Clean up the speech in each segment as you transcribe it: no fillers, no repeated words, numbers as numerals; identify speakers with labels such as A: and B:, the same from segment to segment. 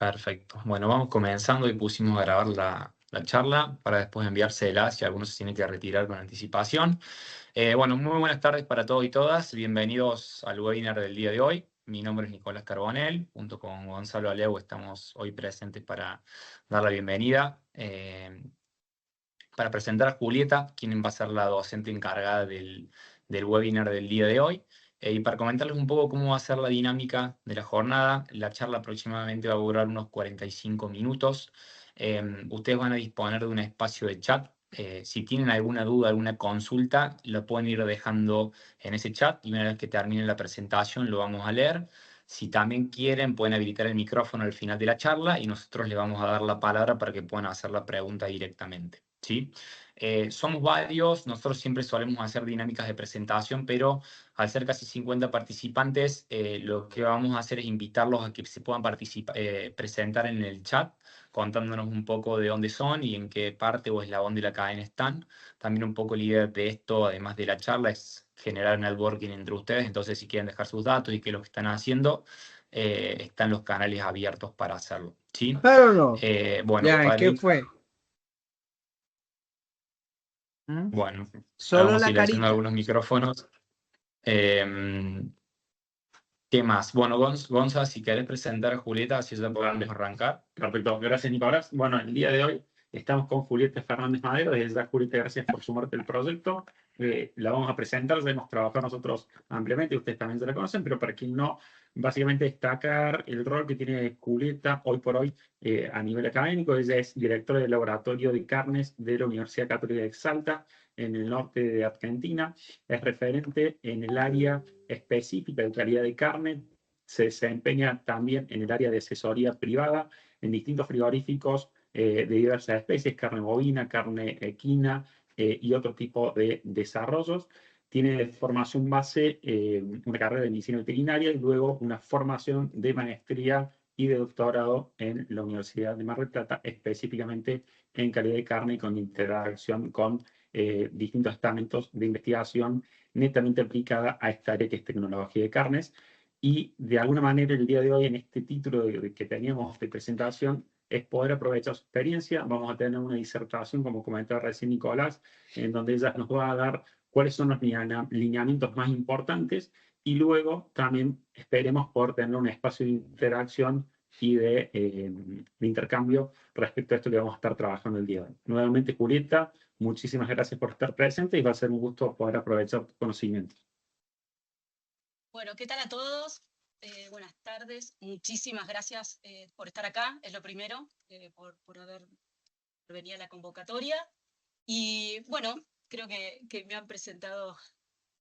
A: Perfecto. Bueno, vamos comenzando y pusimos a grabar la charla para después enviársela si alguno se tiene que retirar con anticipación. Bueno, muy buenas tardes para todos y todas. Bienvenidos al webinar del día de hoy. Mi nombre es Nicolás Carbonell. Junto con Gonzalo Aleu estamos hoy presentes para dar la bienvenida. Para presentar a Julieta, quien va a ser la docente encargada del webinar del día de hoy. Y para comentarles un poco cómo va a ser la dinámica de la jornada, la charla aproximadamente va a durar unos 45 minutos. Ustedes van a disponer de un espacio de chat. Si tienen alguna duda, alguna consulta, lo pueden ir dejando en ese chat y una vez que termine la presentación lo vamos a leer. Si también quieren, pueden habilitar el micrófono al final de la charla y nosotros les vamos a dar la palabra para que puedan hacer la pregunta directamente. ¿Sí? Somos varios, nosotros siempre solemos hacer dinámicas de presentación, pero al ser casi 50 participantes, lo que vamos a hacer es invitarlos a que se puedan presentar en el chat, contándonos un poco de dónde son y en qué parte o eslabón de la cadena están. También un poco la idea de esto, además de la charla, es generar networking entre ustedes, entonces si quieren dejar sus datos y qué es lo que están haciendo, están los canales abiertos para hacerlo. ¿Sí?
B: ¿Pero no?
A: Bueno,
B: Ya, ¿qué fue?
A: bueno,
B: Solo
A: vamos
B: la
A: silenciando
B: carita.
A: algunos micrófonos. ¿Qué más? Bueno, Gonza, si querés presentar a Julieta, así ya podemos arrancar.
C: Perfecto, gracias Nicolás. Bueno, el día de hoy estamos con Julieta Fernández Madero. Desde ya, Julieta, gracias por sumarte al proyecto. La vamos a presentar, ya hemos trabajado nosotros ampliamente, ustedes también ya la conocen, pero para quien no, básicamente destacar el rol que tiene Julieta hoy por hoy a nivel académico. Ella es directora del Laboratorio de Carnes de la Universidad Católica de Salta, en el norte de Argentina. Es referente en el área específica de calidad de carne. Se desempeña también en el área de asesoría privada en distintos frigoríficos de diversas especies, carne bovina, carne equina y otro tipo de desarrollos. Tiene formación base, una carrera de medicina veterinaria y luego una formación de maestría y de doctorado en la Universidad de Mar del Plata, específicamente en calidad de carne y con interacción con distintos estamentos de investigación netamente aplicada a esta área que es tecnología de carnes. Y de alguna manera el día de hoy, en este título que teníamos de presentación, es poder aprovechar su experiencia. Vamos a tener una disertación, como comentaba recién Nicolás, en donde ella nos va a dar cuáles son los lineamientos más importantes y luego también esperemos poder tener un espacio de interacción y de intercambio respecto a esto que vamos a estar trabajando el día de hoy. Nuevamente, Julieta, muchísimas gracias por estar presente y va a ser un gusto poder aprovechar tus conocimientos.
D: Bueno, ¿qué tal a todos? Buenas tardes. Muchísimas gracias por estar acá, es lo primero, por haber venido a la convocatoria. Y bueno, creo que me han presentado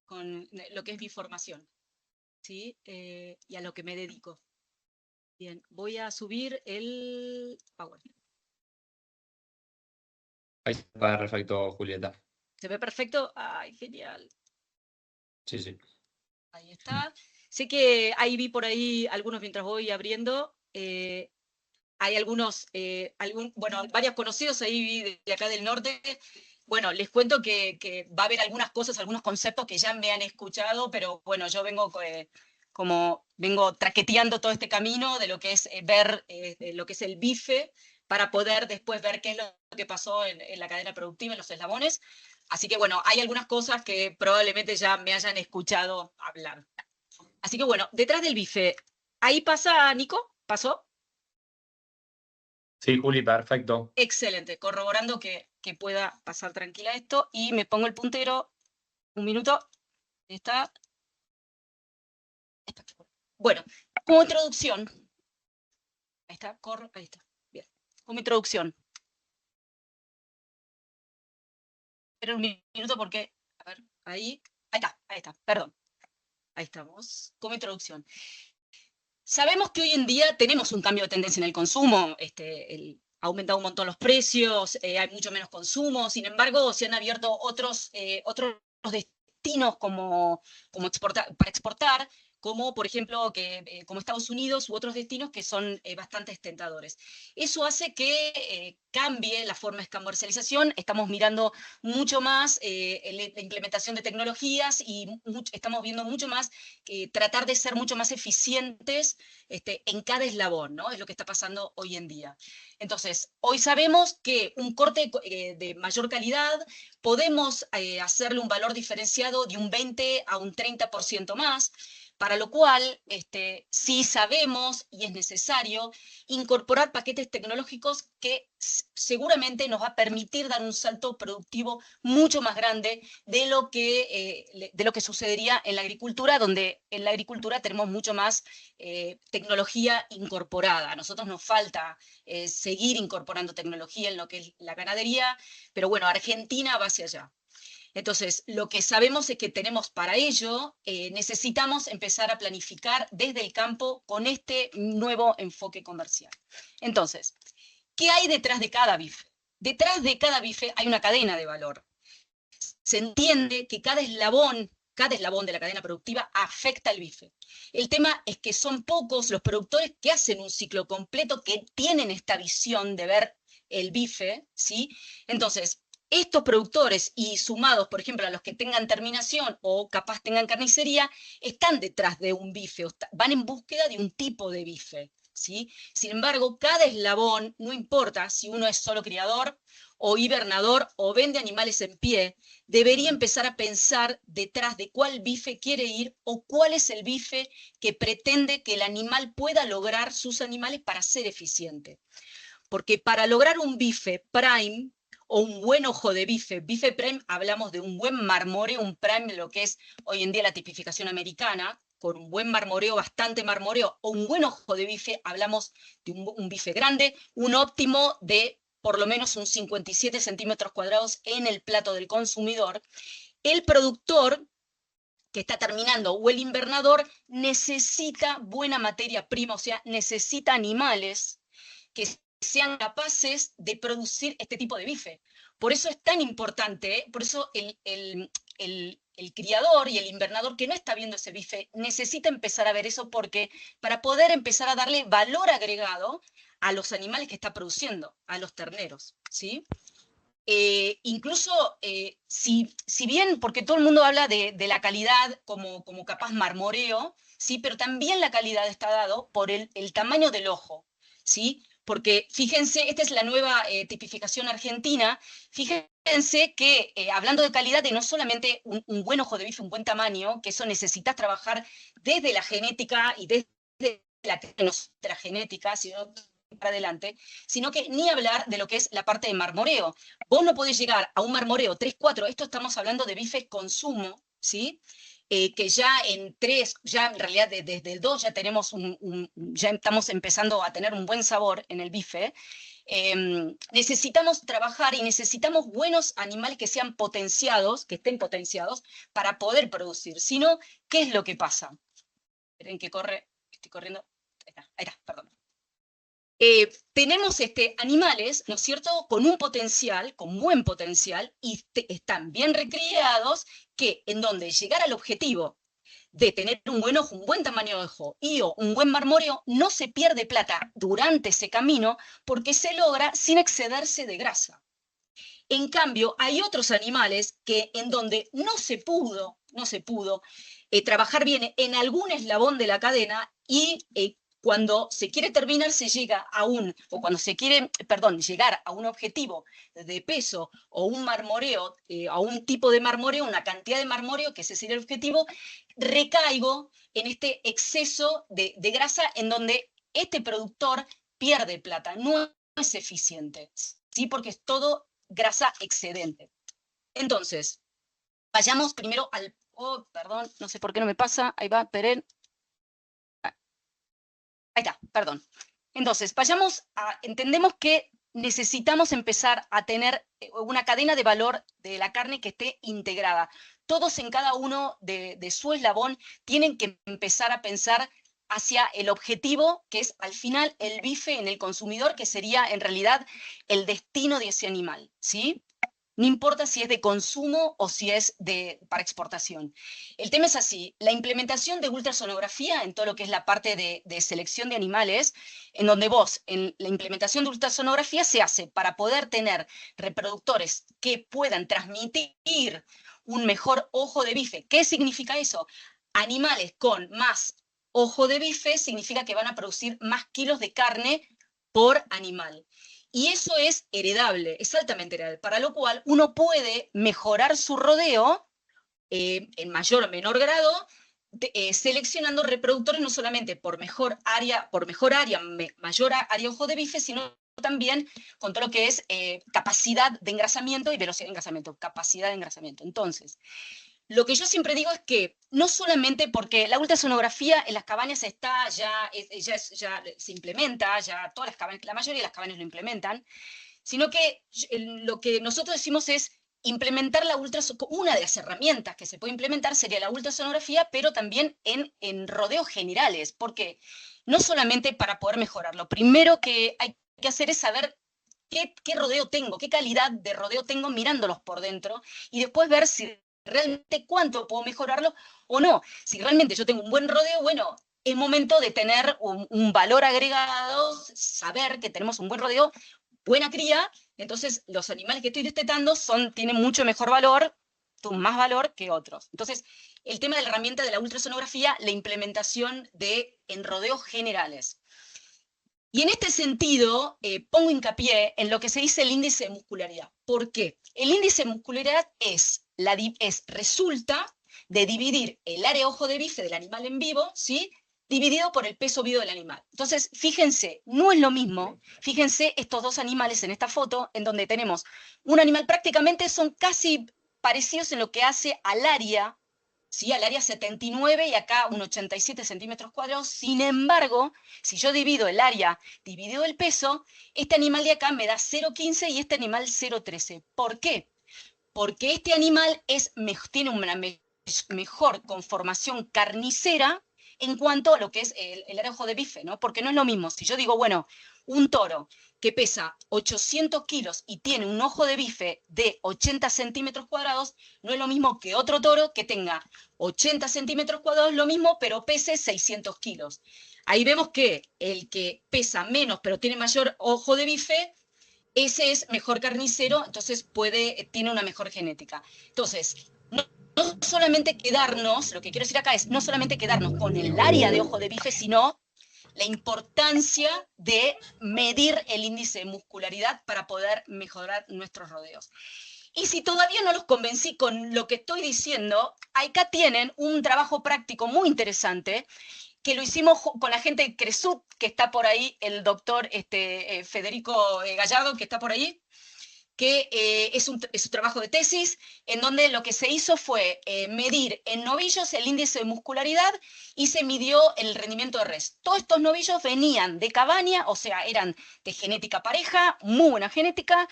D: con lo que es mi formación, ¿sí? Y a lo que me dedico. Bien, voy a subir el PowerPoint.
A: Ahí está perfecto, Julieta.
D: ¿Se ve perfecto? ¡Ay, genial!
A: Sí, sí.
D: Ahí está. Sé que ahí vi por ahí algunos mientras voy abriendo. Hay algunos, bueno, varios conocidos ahí vi de acá del norte. Bueno, les cuento que va a haber algunas cosas, algunos conceptos que ya me han escuchado, pero bueno, yo vengo como vengo traqueteando todo este camino de lo que es ver de lo que es el bife para poder después ver qué es lo que pasó en la cadena productiva, en los eslabones. Así que bueno, hay algunas cosas que probablemente ya me hayan escuchado hablar. Así que bueno, detrás del bife, ahí pasa, Nico, ¿pasó?
A: Sí, Juli, perfecto.
D: Excelente, corroborando que pueda pasar tranquila esto y me pongo el puntero, un minuto, ahí está. Bueno, como introducción, ahí está, corro, ahí está, bien, como introducción. Espera un minuto porque, a ver, ahí está, perdón, ahí estamos, como introducción. Sabemos que hoy en día tenemos un cambio de tendencia en el consumo, ha aumentado un montón los precios, hay mucho menos consumo, sin embargo, se han abierto otros destinos para exportar, como por ejemplo como Estados Unidos u otros destinos que son bastante tentadores. Eso hace que cambie la forma de comercialización, estamos mirando mucho más la implementación de tecnologías y estamos viendo mucho más tratar de ser mucho más eficientes en cada eslabón, ¿no? Es lo que está pasando hoy en día. Entonces, hoy sabemos que un corte de mayor calidad podemos hacerle un valor diferenciado de un 20 a un 30% más, para lo cual sí sabemos y es necesario incorporar paquetes tecnológicos que seguramente nos va a permitir dar un salto productivo mucho más grande de lo que sucedería en la agricultura, donde en la agricultura tenemos mucho más tecnología incorporada. A nosotros nos falta seguir incorporando tecnología en lo que es la ganadería, pero bueno, Argentina va hacia allá. Entonces, lo que sabemos es que tenemos para ello, necesitamos empezar a planificar desde el campo con este nuevo enfoque comercial. Entonces, ¿qué hay detrás de cada bife? Detrás de cada bife hay una cadena de valor. Se entiende que cada eslabón de la cadena productiva afecta al bife. El tema es que son pocos los productores que hacen un ciclo completo, que tienen esta visión de ver el bife, ¿sí? Entonces, estos productores y sumados, por ejemplo, a los que tengan terminación o capaz tengan carnicería, están detrás de un bife, van en búsqueda de un tipo de bife, ¿sí? Sin embargo, cada eslabón, no importa si uno es solo criador o hibernador o vende animales en pie, debería empezar a pensar detrás de cuál bife quiere ir o cuál es el bife que pretende que el animal pueda lograr sus animales para ser eficiente. Porque para lograr un bife prime, o un buen ojo de bife prime, hablamos de un buen marmoreo, un prime, lo que es hoy en día la tipificación americana, con un buen marmoreo, bastante marmoreo, o un buen ojo de bife, hablamos de un bife grande, un óptimo de por lo menos un 57 centímetros cuadrados en el plato del consumidor. El productor que está terminando o el invernador necesita buena materia prima, o sea, necesita animales que sean capaces de producir este tipo de bife. Por eso es tan importante, por eso el criador y el invernador que no está viendo ese bife necesita empezar a ver eso, porque para poder empezar a darle valor agregado a los animales que está produciendo, a los terneros, ¿sí? Incluso, si bien, porque todo el mundo habla de la calidad como capaz marmoreo, ¿sí? Pero también la calidad está dado por el tamaño del ojo, ¿sí? Porque fíjense, esta es la nueva tipificación argentina, fíjense que hablando de calidad, de no solamente un buen ojo de bife, un buen tamaño, que eso necesitas trabajar desde la genética y desde la genética, sino para adelante, sino que ni hablar de lo que es la parte de marmoreo. Vos no podés llegar a un marmoreo 3-4, esto estamos hablando de bife consumo, ¿sí? Que ya en 3, ya en realidad desde el 2 ya tenemos ya estamos empezando a tener un buen sabor en el bife. Necesitamos trabajar y necesitamos buenos animales que sean potenciados, que estén potenciados para poder producir. Si no, ¿qué es lo que pasa? Esperen que corre, estoy corriendo. Ahí está, perdón. Tenemos animales, ¿no es cierto?, con un potencial, con buen potencial, y están bien recriados, que en donde llegar al objetivo de tener un buen ojo, un buen tamaño de ojo y un buen marmoreo, no se pierde plata durante ese camino porque se logra sin excederse de grasa. En cambio, hay otros animales que en donde no se pudo trabajar bien en algún eslabón de la cadena y cuando se quiere terminar, se llega o cuando se quiere, llegar a un objetivo de peso o un marmoreo, a un tipo de marmoreo, una cantidad de marmoreo, que ese sería el objetivo, recaigo en este exceso de grasa en donde este productor pierde plata, no es eficiente, ¿sí? Porque es todo grasa excedente. Entonces, vayamos primero al... Oh, perdón, no sé por qué no me pasa, ahí va, Peren. Ahí está, perdón. Entonces, entendemos que necesitamos empezar a tener una cadena de valor de la carne que esté integrada. Todos en cada uno de su eslabón tienen que empezar a pensar hacia el objetivo, que es al final el bife en el consumidor, que sería en realidad el destino de ese animal, ¿sí? No importa si es de consumo o si es para exportación. El tema es así, la implementación de ultrasonografía en todo lo que es la parte de selección de animales, en donde vos, en la implementación de ultrasonografía se hace para poder tener reproductores que puedan transmitir un mejor ojo de bife. ¿Qué significa eso? Animales con más ojo de bife significa que van a producir más kilos de carne por animal. Y eso es heredable, es altamente heredable, para lo cual uno puede mejorar su rodeo en mayor o menor grado, seleccionando reproductores no solamente por mejor área, mayor área ojo de bife, sino también con todo lo que es capacidad de engrasamiento y velocidad de engrasamiento, capacidad de engrasamiento. Entonces, lo que yo siempre digo es que no solamente porque la ultrasonografía en las cabañas está, ya se implementa, ya todas las cabañas, la mayoría de las cabañas lo implementan, sino que lo que nosotros decimos es implementar la ultrasonografía. Una de las herramientas que se puede implementar sería la ultrasonografía, pero también en rodeos generales, porque no solamente para poder mejorar, lo primero que hay que hacer es saber qué rodeo tengo, qué calidad de rodeo tengo mirándolos por dentro, y después ver si realmente cuánto puedo mejorarlo o no. Si realmente yo tengo un buen rodeo, bueno, es momento de tener un valor agregado, saber que tenemos un buen rodeo, buena cría, entonces los animales que estoy destetando tienen mucho mejor valor, más valor que otros. Entonces, el tema de la herramienta de la ultrasonografía, la implementación en rodeos generales. Y en este sentido, pongo hincapié en lo que se dice el índice de muscularidad. ¿Por qué? El índice de muscularidad resulta de dividir el área ojo de bife del animal en vivo, ¿sí?, dividido por el peso vivo del animal. Entonces, fíjense, no es lo mismo, fíjense estos dos animales en esta foto, en donde tenemos un animal, prácticamente son casi parecidos en lo que hace al área, ¿sí?, al área 79 y acá un 87 centímetros cuadrados. Sin embargo, si yo divido el área dividido el peso, este animal de acá me da 0,15 y este animal 0,13. ¿Por qué? Porque este animal tiene una mejor conformación carnicera en cuanto a lo que es el área ojo de bife, ¿no? Porque no es lo mismo. Si yo digo, bueno, un toro que pesa 800 kilos y tiene un ojo de bife de 80 centímetros cuadrados, no es lo mismo que otro toro que tenga 80 centímetros cuadrados, lo mismo, pero pese 600 kilos. Ahí vemos que el que pesa menos, pero tiene mayor ojo de bife, ese es mejor carnicero, entonces tiene una mejor genética. Entonces, no solamente quedarnos, lo que quiero decir acá es, no solamente quedarnos con el área de ojo de bife, sino la importancia de medir el índice de muscularidad para poder mejorar nuestros rodeos. Y si todavía no los convencí con lo que estoy diciendo, acá tienen un trabajo práctico muy interesante, que lo hicimos con la gente de Cresut, que está por ahí, el doctor Federico Gallardo, que está por ahí, que es un trabajo de tesis, en donde lo que se hizo fue medir en novillos el índice de muscularidad y se midió el rendimiento de res. Todos estos novillos venían de cabaña, o sea, eran de genética pareja, muy buena genética.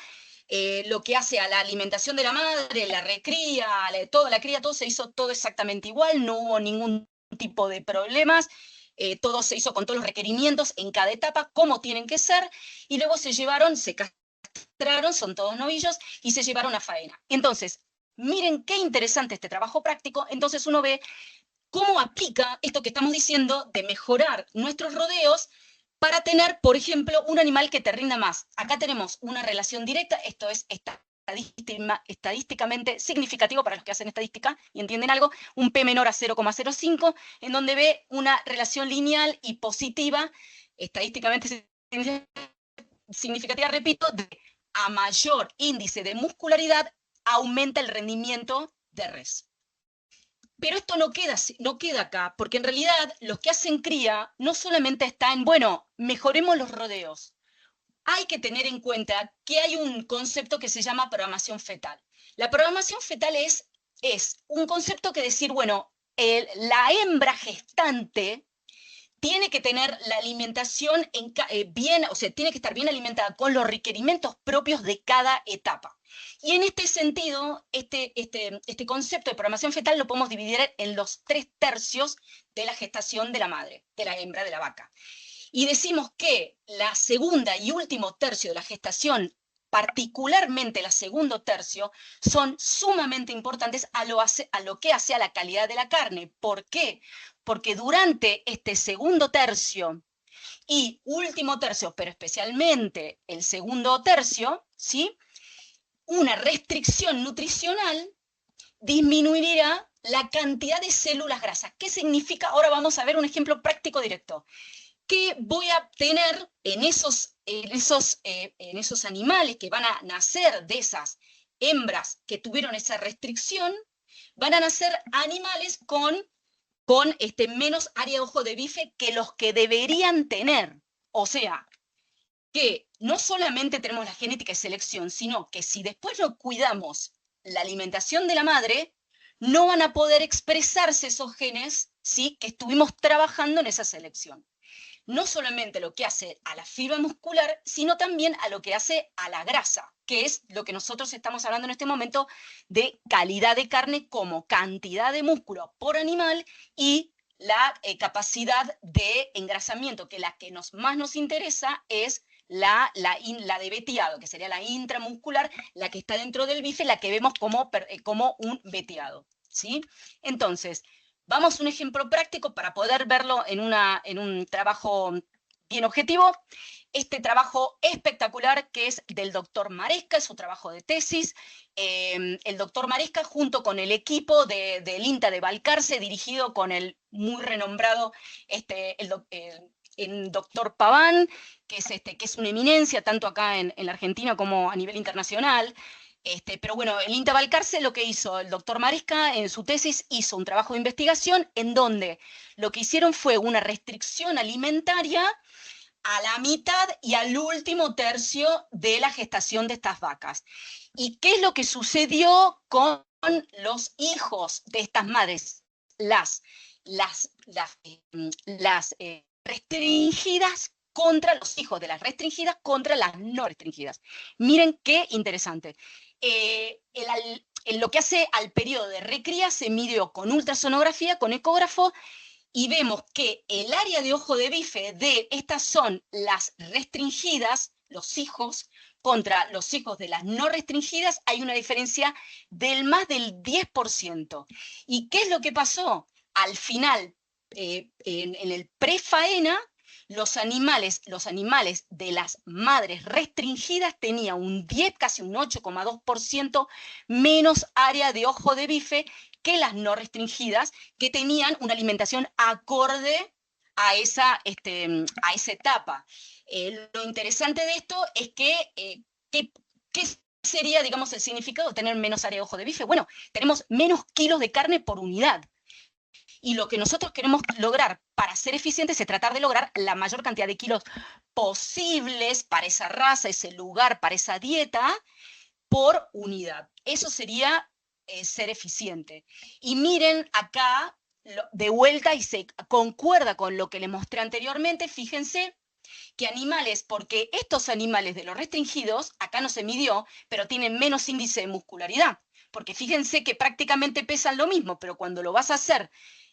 D: Lo que hace a la alimentación de la madre, la recría, toda la cría, todo se hizo todo exactamente igual, no hubo ningún tipo de problemas, todo se hizo con todos los requerimientos en cada etapa, como tienen que ser, y luego se castraron, son todos novillos, y se llevaron a faena. Entonces, miren qué interesante este trabajo práctico. Entonces uno ve cómo aplica esto que estamos diciendo de mejorar nuestros rodeos para tener, por ejemplo, un animal que te rinda más. Acá tenemos una relación directa, esto es estadísticamente significativo para los que hacen estadística y entienden algo, un P menor a 0,05, en donde ve una relación lineal y positiva, estadísticamente significativa, repito, de a mayor índice de muscularidad aumenta el rendimiento de res. Pero esto no queda acá, porque en realidad los que hacen cría no solamente está en, bueno, mejoremos los rodeos. Hay que tener en cuenta que hay un concepto que se llama programación fetal. La programación fetal es un concepto que decir, bueno, la hembra gestante tiene que tener la alimentación bien, o sea, tiene que estar bien alimentada con los requerimientos propios de cada etapa. Y en este sentido, este concepto de programación fetal lo podemos dividir en los 3/3 de la gestación de la madre, de la hembra, de la vaca. Y decimos que la segunda y último tercio de la gestación particularmente la segundo tercio, son sumamente importantes a lo que hace a la calidad de la carne. ¿Por qué? Porque durante este segundo tercio y último tercio, pero especialmente el segundo tercio, ¿sí?, una restricción nutricional disminuirá la cantidad de células grasas. ¿Qué significa? Ahora vamos a ver un ejemplo práctico directo. ¿Qué voy a tener en esos animales que van a nacer de esas hembras que tuvieron esa restricción? Van a nacer animales con menos área de ojo de bife que los que deberían tener. O sea, que no solamente tenemos la genética y selección, sino que si después no cuidamos la alimentación de la madre, no van a poder expresarse esos genes, ¿sí?, que estuvimos trabajando en esa selección. No solamente lo que hace a la fibra muscular, sino también a lo que hace a la grasa, que es lo que nosotros estamos hablando en este momento de calidad de carne como cantidad de músculo por animal y la capacidad de engrasamiento, que la que más nos interesa es la de veteado, que sería la intramuscular, la que está dentro del bife, la que vemos como un veteado, ¿sí? Entonces, vamos a un ejemplo práctico para poder verlo en un trabajo bien objetivo. Este trabajo espectacular que es del doctor Maresca, es su trabajo de tesis. El doctor Maresca junto con el equipo del INTA de Balcarce, dirigido con el muy renombrado el doctor Paván, que es una eminencia tanto acá en la Argentina como a nivel internacional. Pero bueno, el INTA Balcarce lo que hizo, el doctor Maresca en su tesis hizo un trabajo de investigación en donde lo que hicieron fue una restricción alimentaria a la mitad y al último tercio de la gestación de estas vacas. ¿Y qué es lo que sucedió con los hijos de estas madres? Las restringidas contra los hijos de las restringidas contra las no restringidas. Miren qué interesante. En lo que hace al periodo de recría se midió con ultrasonografía, con ecógrafo, y vemos que el área de ojo de bife de estas son las restringidas, los hijos, contra los hijos de las no restringidas, hay una diferencia del más del 10%. ¿Y qué es lo que pasó? Al final, en el prefaena, los animales de las madres restringidas tenían un 10, casi un 8,2% menos área de ojo de bife que las no restringidas, que tenían una alimentación acorde a esa etapa. Lo interesante de esto es que, ¿qué sería, digamos, el significado de tener menos área de ojo de bife? Bueno, tenemos menos kilos de carne por unidad. Y lo que nosotros queremos lograr para ser eficientes es tratar de lograr la mayor cantidad de kilos posibles para esa raza, ese lugar, para esa dieta, por unidad. Eso sería ser eficiente. Y miren acá, de vuelta, y se concuerda con lo que les mostré anteriormente, fíjense que animales, porque estos animales de los restringidos, acá no se midió, pero tienen menos índice de muscularidad, porque fíjense que prácticamente pesan lo mismo, pero cuando lo vas a hacer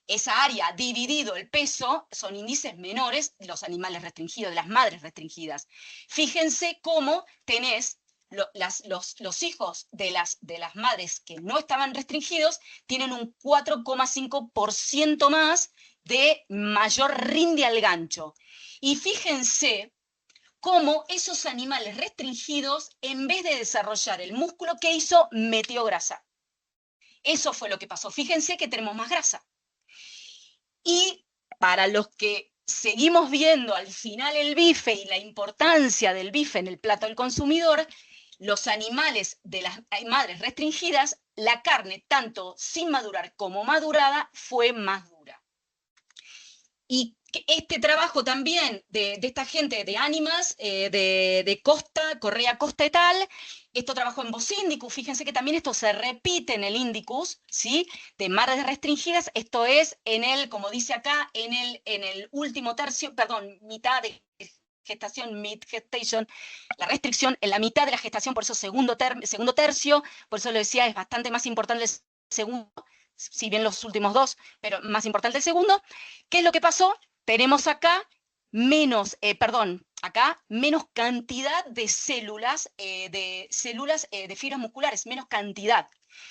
D: esa área dividido el peso, son índices menores de los animales restringidos, de las madres restringidas. Fíjense cómo tenés los hijos de las madres que no estaban restringidos, tienen un 4,5% más de mayor rinde al gancho. Y fíjense cómo esos animales restringidos, en vez de desarrollar el músculo, ¿qué hizo? Metió grasa. Eso fue lo que pasó. Fíjense que tenemos más grasa. Y para los que seguimos viendo al final el bife y la importancia del bife en el plato del consumidor, los animales de las madres restringidas, la carne, tanto sin madurar como madurada, fue más dura. Y este trabajo también de esta gente de Animas, de Costa, Correa Costa et al., esto trabajó en Bosindicus, fíjense que también esto se repite en el Indicus, ¿sí?, de madres restringidas, esto es en el, como dice acá, en el último tercio, perdón, mitad de gestación, mid-gestation, la restricción en la mitad de la gestación, por eso segundo tercio, por eso lo decía, es bastante más importante el segundo, si bien los últimos dos, pero más importante el segundo. ¿Qué es lo que pasó? Tenemos acá acá, menos cantidad de células, de fibras musculares, menos cantidad.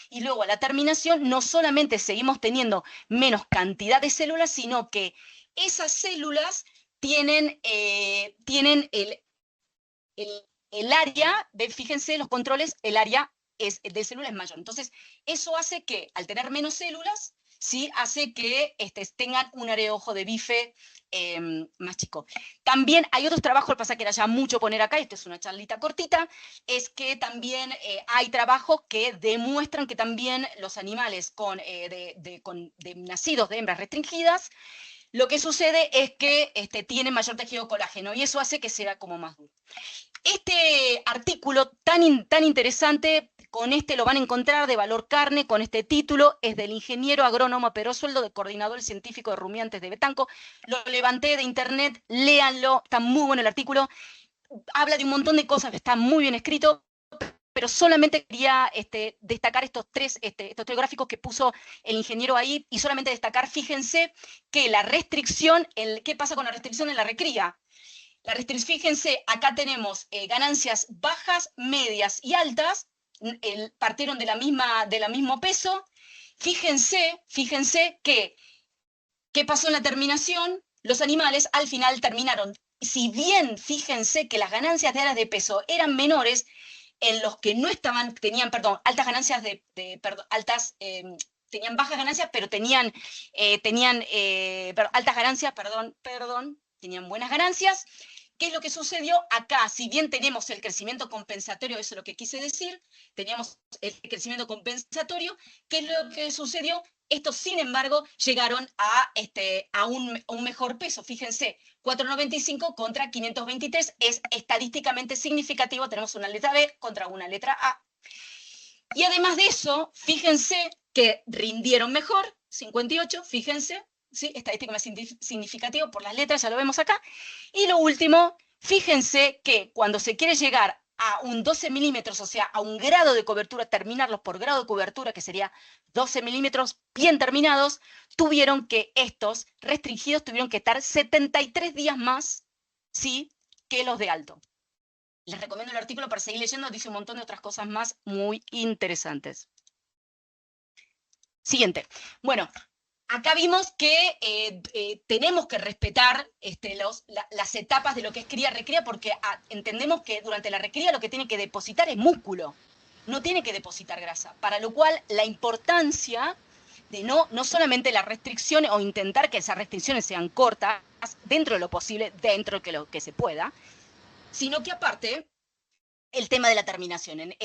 D: Y luego a la terminación no solamente seguimos teniendo menos cantidad de células, sino que esas células tienen el área, fíjense los controles, el área de células es mayor. Entonces, eso hace que al tener menos células, ¿sí? Hace que tengan un área de ojo de bife más chico. También hay otros trabajos, pasa que era ya mucho poner acá, esto es una charlita cortita, es que también hay trabajos que demuestran que también los animales nacidos de hembras restringidas, lo que sucede es que tienen mayor tejido colágeno y eso hace que sea como más duro. Este artículo tan interesante, con lo van a encontrar de Valor Carne, con este título, es del ingeniero agrónomo Pedro Sueldo, de coordinador científico de rumiantes de Betanco. Lo levanté de internet, léanlo, está muy bueno el artículo. Habla de un montón de cosas, está muy bien escrito, pero solamente quería destacar estos tres gráficos que puso el ingeniero ahí, y solamente destacar, fíjense, que la restricción, ¿qué pasa con la restricción en la recría? Fíjense, acá tenemos ganancias bajas, medias y altas, partieron del mismo peso. Fíjense que, ¿qué pasó en la terminación? Los animales al final terminaron, si bien fíjense que las ganancias de áreas de peso eran menores, en los que no tenían altas ganancias tenían bajas ganancias, pero tenían altas ganancias, tenían buenas ganancias. ¿Qué es lo que sucedió acá? Si bien tenemos el crecimiento compensatorio, eso es lo que quise decir, teníamos el crecimiento compensatorio, ¿qué es lo que sucedió? Estos, sin embargo, llegaron a un mejor peso. Fíjense, 495 contra 523 es estadísticamente significativo. Tenemos una letra B contra una letra A. Y además de eso, fíjense que rindieron mejor, 58, fíjense, ¿sí? Estadísticamente significativo por las letras, ya lo vemos acá. Y lo último, fíjense que cuando se quiere llegar a un 12 milímetros, o sea, a un grado de cobertura, terminarlos por grado de cobertura, que sería 12 milímetros bien terminados, estos restringidos tuvieron que estar 73 días más, ¿sí?, que los de alto. Les recomiendo el artículo para seguir leyendo, dice un montón de otras cosas más muy interesantes. Siguiente. Bueno, acá vimos que tenemos que respetar las etapas de lo que es cría-recría, porque entendemos que durante la recría lo que tiene que depositar es músculo, no tiene que depositar grasa, para lo cual la importancia de no solamente la restricción o intentar que esas restricciones sean cortas, dentro de lo posible, dentro de lo que se pueda, sino que aparte el tema de la terminación.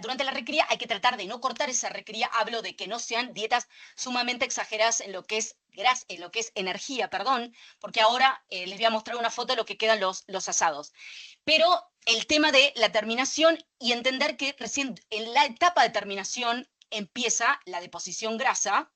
D: Durante la recría hay que tratar de no cortar esa recría. Hablo de que no sean dietas sumamente exageradas en lo que es energía, porque ahora les voy a mostrar una foto de lo que quedan los asados. Pero el tema de la terminación y entender que recién en la etapa de terminación empieza la deposición grasa.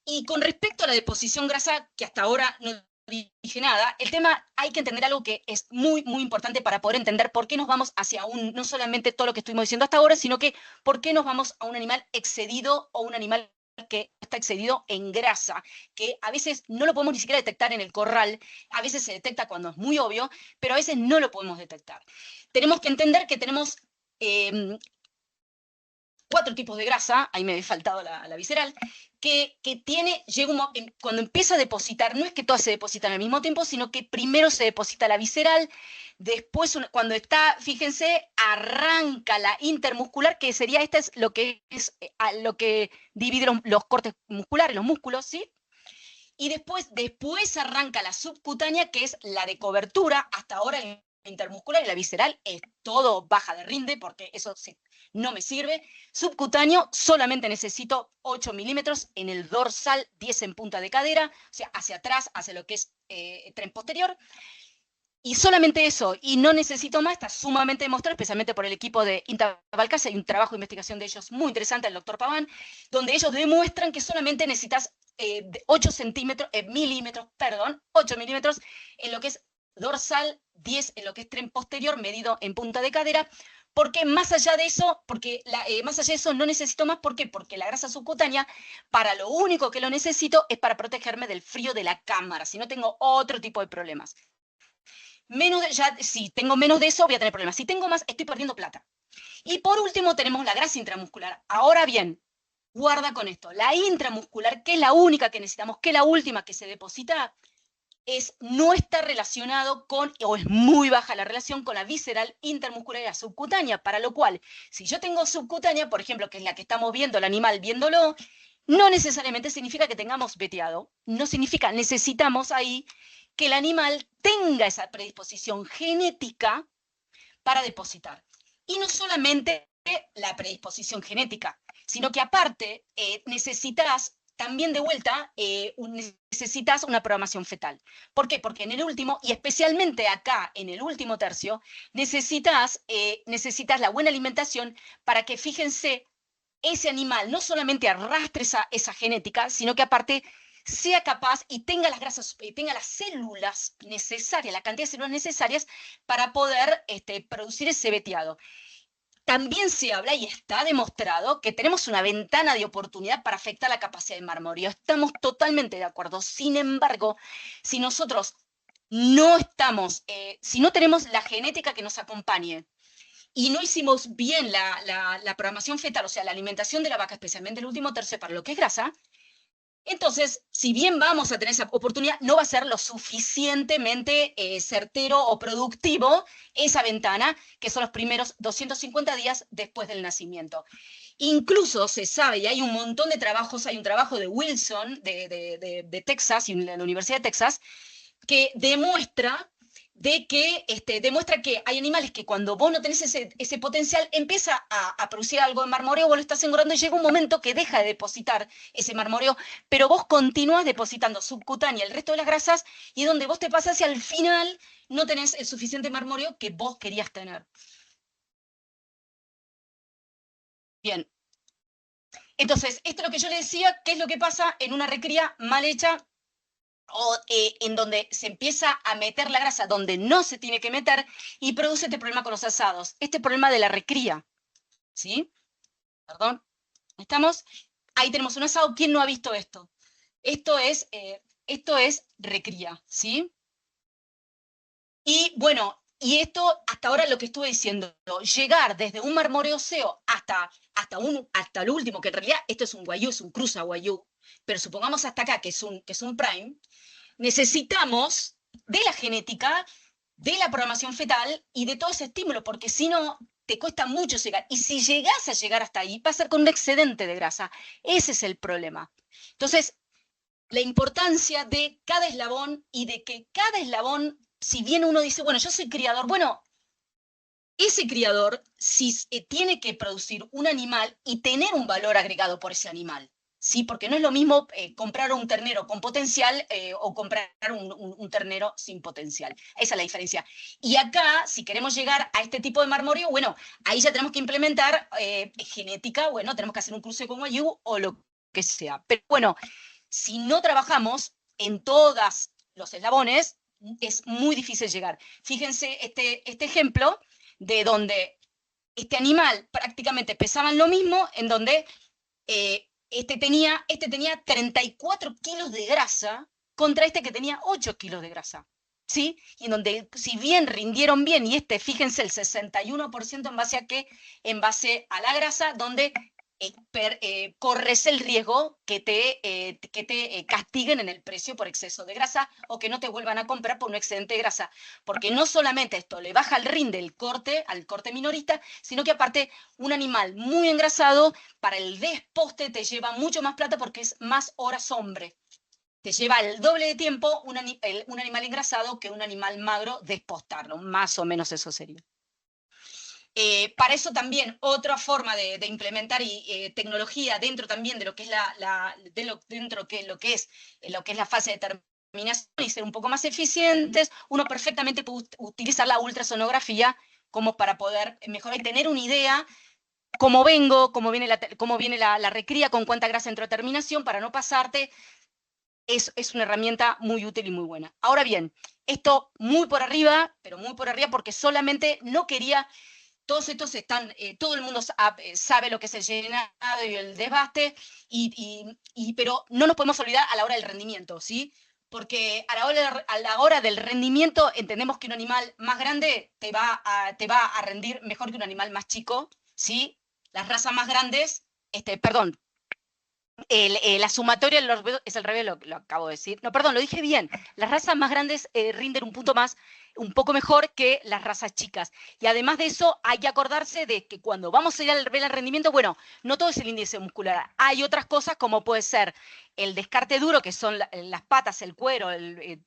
D: Y con respecto a la deposición grasa, que hasta ahora no dije nada, el tema, hay que entender algo que es muy, muy importante para poder entender por qué nos vamos hacia no solamente todo lo que estuvimos diciendo hasta ahora, sino que por qué nos vamos a un animal excedido o un animal que está excedido en grasa, que a veces no lo podemos ni siquiera detectar en el corral, a veces se detecta cuando es muy obvio, pero a veces no lo podemos detectar. Tenemos que entender que tenemos 4 tipos de grasa, ahí me había faltado la visceral, que cuando empieza a depositar, no es que todas se depositan al mismo tiempo, sino que primero se deposita la visceral, después cuando está, fíjense, arranca la intermuscular, que sería, es lo que divide los cortes musculares, los músculos, ¿sí? Y después arranca la subcutánea, que es la de cobertura. Hasta ahora la intermuscular y la visceral es todo baja de rinde, porque eso no me sirve. Subcutáneo, solamente necesito 8 milímetros en el dorsal, 10 en punta de cadera, o sea, hacia atrás, hacia lo que es tren posterior. Y solamente eso, y no necesito más, está sumamente demostrado, especialmente por el equipo de INTA Balcarce. Hay un trabajo de investigación de ellos muy interesante, el doctor Paván, donde ellos demuestran que solamente necesitas 8 milímetros en lo que es dorsal, 10 en lo que es tren posterior, medido en punta de cadera, porque más allá de eso, más allá de eso no necesito más. ¿Por qué? Porque la grasa subcutánea, para lo único que lo necesito es para protegerme del frío de la cámara, si no tengo otro tipo de problemas. Si tengo menos de eso, voy a tener problemas. Si tengo más, estoy perdiendo plata. Y por último tenemos la grasa intramuscular. Ahora bien, guarda con esto. La intramuscular, que es la única que necesitamos, que es la última que se deposita, no está relacionado con, o es muy baja la relación con la visceral, intermuscular y la subcutánea, para lo cual, si yo tengo subcutánea, por ejemplo, que es la que estamos viendo, el animal viéndolo, no necesariamente significa que tengamos veteado, no significa, necesitamos ahí que el animal tenga esa predisposición genética para depositar. Y no solamente la predisposición genética, sino que aparte necesitas también de vuelta, necesitas una programación fetal. ¿Por qué? Porque en el último, y especialmente acá en el último tercio, necesitas la buena alimentación para que, fíjense, ese animal no solamente arrastre esa genética, sino que aparte sea capaz y tenga las grasas, tenga las células necesarias, la cantidad de células necesarias para poder producir ese veteado. También se habla y está demostrado que tenemos una ventana de oportunidad para afectar la capacidad de marmoreo. Estamos totalmente de acuerdo. Sin embargo, si nosotros no estamos, si no tenemos la genética que nos acompañe y no hicimos bien la programación fetal, o sea, la alimentación de la vaca, especialmente el último tercio para lo que es grasa, entonces, si bien vamos a tener esa oportunidad, no va a ser lo suficientemente certero o productivo esa ventana, que son los primeros 250 días después del nacimiento. Incluso se sabe, y hay un montón de trabajos, hay un trabajo de Wilson, de Texas, y la Universidad de Texas, que demuestra que hay animales que cuando vos no tenés ese potencial, empieza a producir algo de marmoreo, vos lo estás engordando y llega un momento que deja de depositar ese marmoreo, pero vos continúas depositando subcutánea el resto de las grasas y donde vos te pasás y al final no tenés el suficiente marmoreo que vos querías tener. Bien. Entonces, esto es lo que yo le decía, ¿qué es lo que pasa en una recría mal hecha? O en donde se empieza a meter la grasa donde no se tiene que meter y produce este problema con los asados, este problema de la recría, ¿sí? Perdón, ¿estamos? Ahí tenemos un asado, ¿quién no ha visto esto? Esto es recría, ¿sí? Y bueno, y esto hasta ahora lo que estuve diciendo, llegar desde un marmoreoseo hasta el último, que en realidad esto es un guayú, es un cruza guayú, pero supongamos hasta acá que es un prime, necesitamos de la genética, de la programación fetal y de todo ese estímulo, porque si no, te cuesta mucho llegar. Y si llegás a llegar hasta ahí, va a ser con un excedente de grasa. Ese es el problema. Entonces, la importancia de cada eslabón y de que cada eslabón, si bien uno dice, bueno, yo soy criador, bueno, ese criador si tiene que producir un animal y tener un valor agregado por ese animal. ¿Sí? Porque no es lo mismo comprar un ternero con potencial o comprar un ternero sin potencial. Esa es la diferencia. Y acá, si queremos llegar a este tipo de marmoreo, bueno, ahí ya tenemos que implementar genética, bueno, tenemos que hacer un cruce con guayú o lo que sea. Pero bueno, si no trabajamos en todos los eslabones, es muy difícil llegar. Fíjense este ejemplo de donde este animal prácticamente pesaban lo mismo, en donde este tenía 34 kilos de grasa contra este que tenía 8 kilos de grasa, ¿sí? Y en donde, si bien rindieron bien, y fíjense, el 61% en base a qué, en base a la grasa, donde corres el riesgo que te castiguen en el precio por exceso de grasa o que no te vuelvan a comprar por un excedente de grasa. Porque no solamente esto le baja el rinde al corte minorista, sino que aparte un animal muy engrasado para el desposte te lleva mucho más plata porque es más horas hombre. Te lleva el doble de tiempo un animal engrasado que un animal magro despostarlo. Más o menos eso sería. Para eso también otra forma de implementar tecnología dentro también de lo que es lo que es la fase de terminación y ser un poco más eficientes, uno perfectamente puede utilizar la ultrasonografía como para poder mejorar y tener una idea cómo viene la recría, con cuánta grasa entró a terminación para no pasarte. Es una herramienta muy útil y muy buena. Ahora bien, esto muy por arriba, pero muy por arriba porque solamente no quería todos estos están, todo el mundo sabe lo que es el llenado y el desbaste, pero no nos podemos olvidar a la hora del rendimiento, ¿sí? Porque a la hora del rendimiento entendemos que un animal más grande te va a rendir mejor que un animal más chico, ¿sí? Las razas más grandes, perdón, la sumatoria es al revés, lo acabo de decir. No, perdón, lo dije bien. Las razas más grandes rinden un poco mejor que las razas chicas. Y además de eso, hay que acordarse de que cuando vamos a ir al ver el rendimiento, bueno, no todo es el índice muscular. Hay otras cosas como puede ser el descarte duro, que son las patas, el cuero,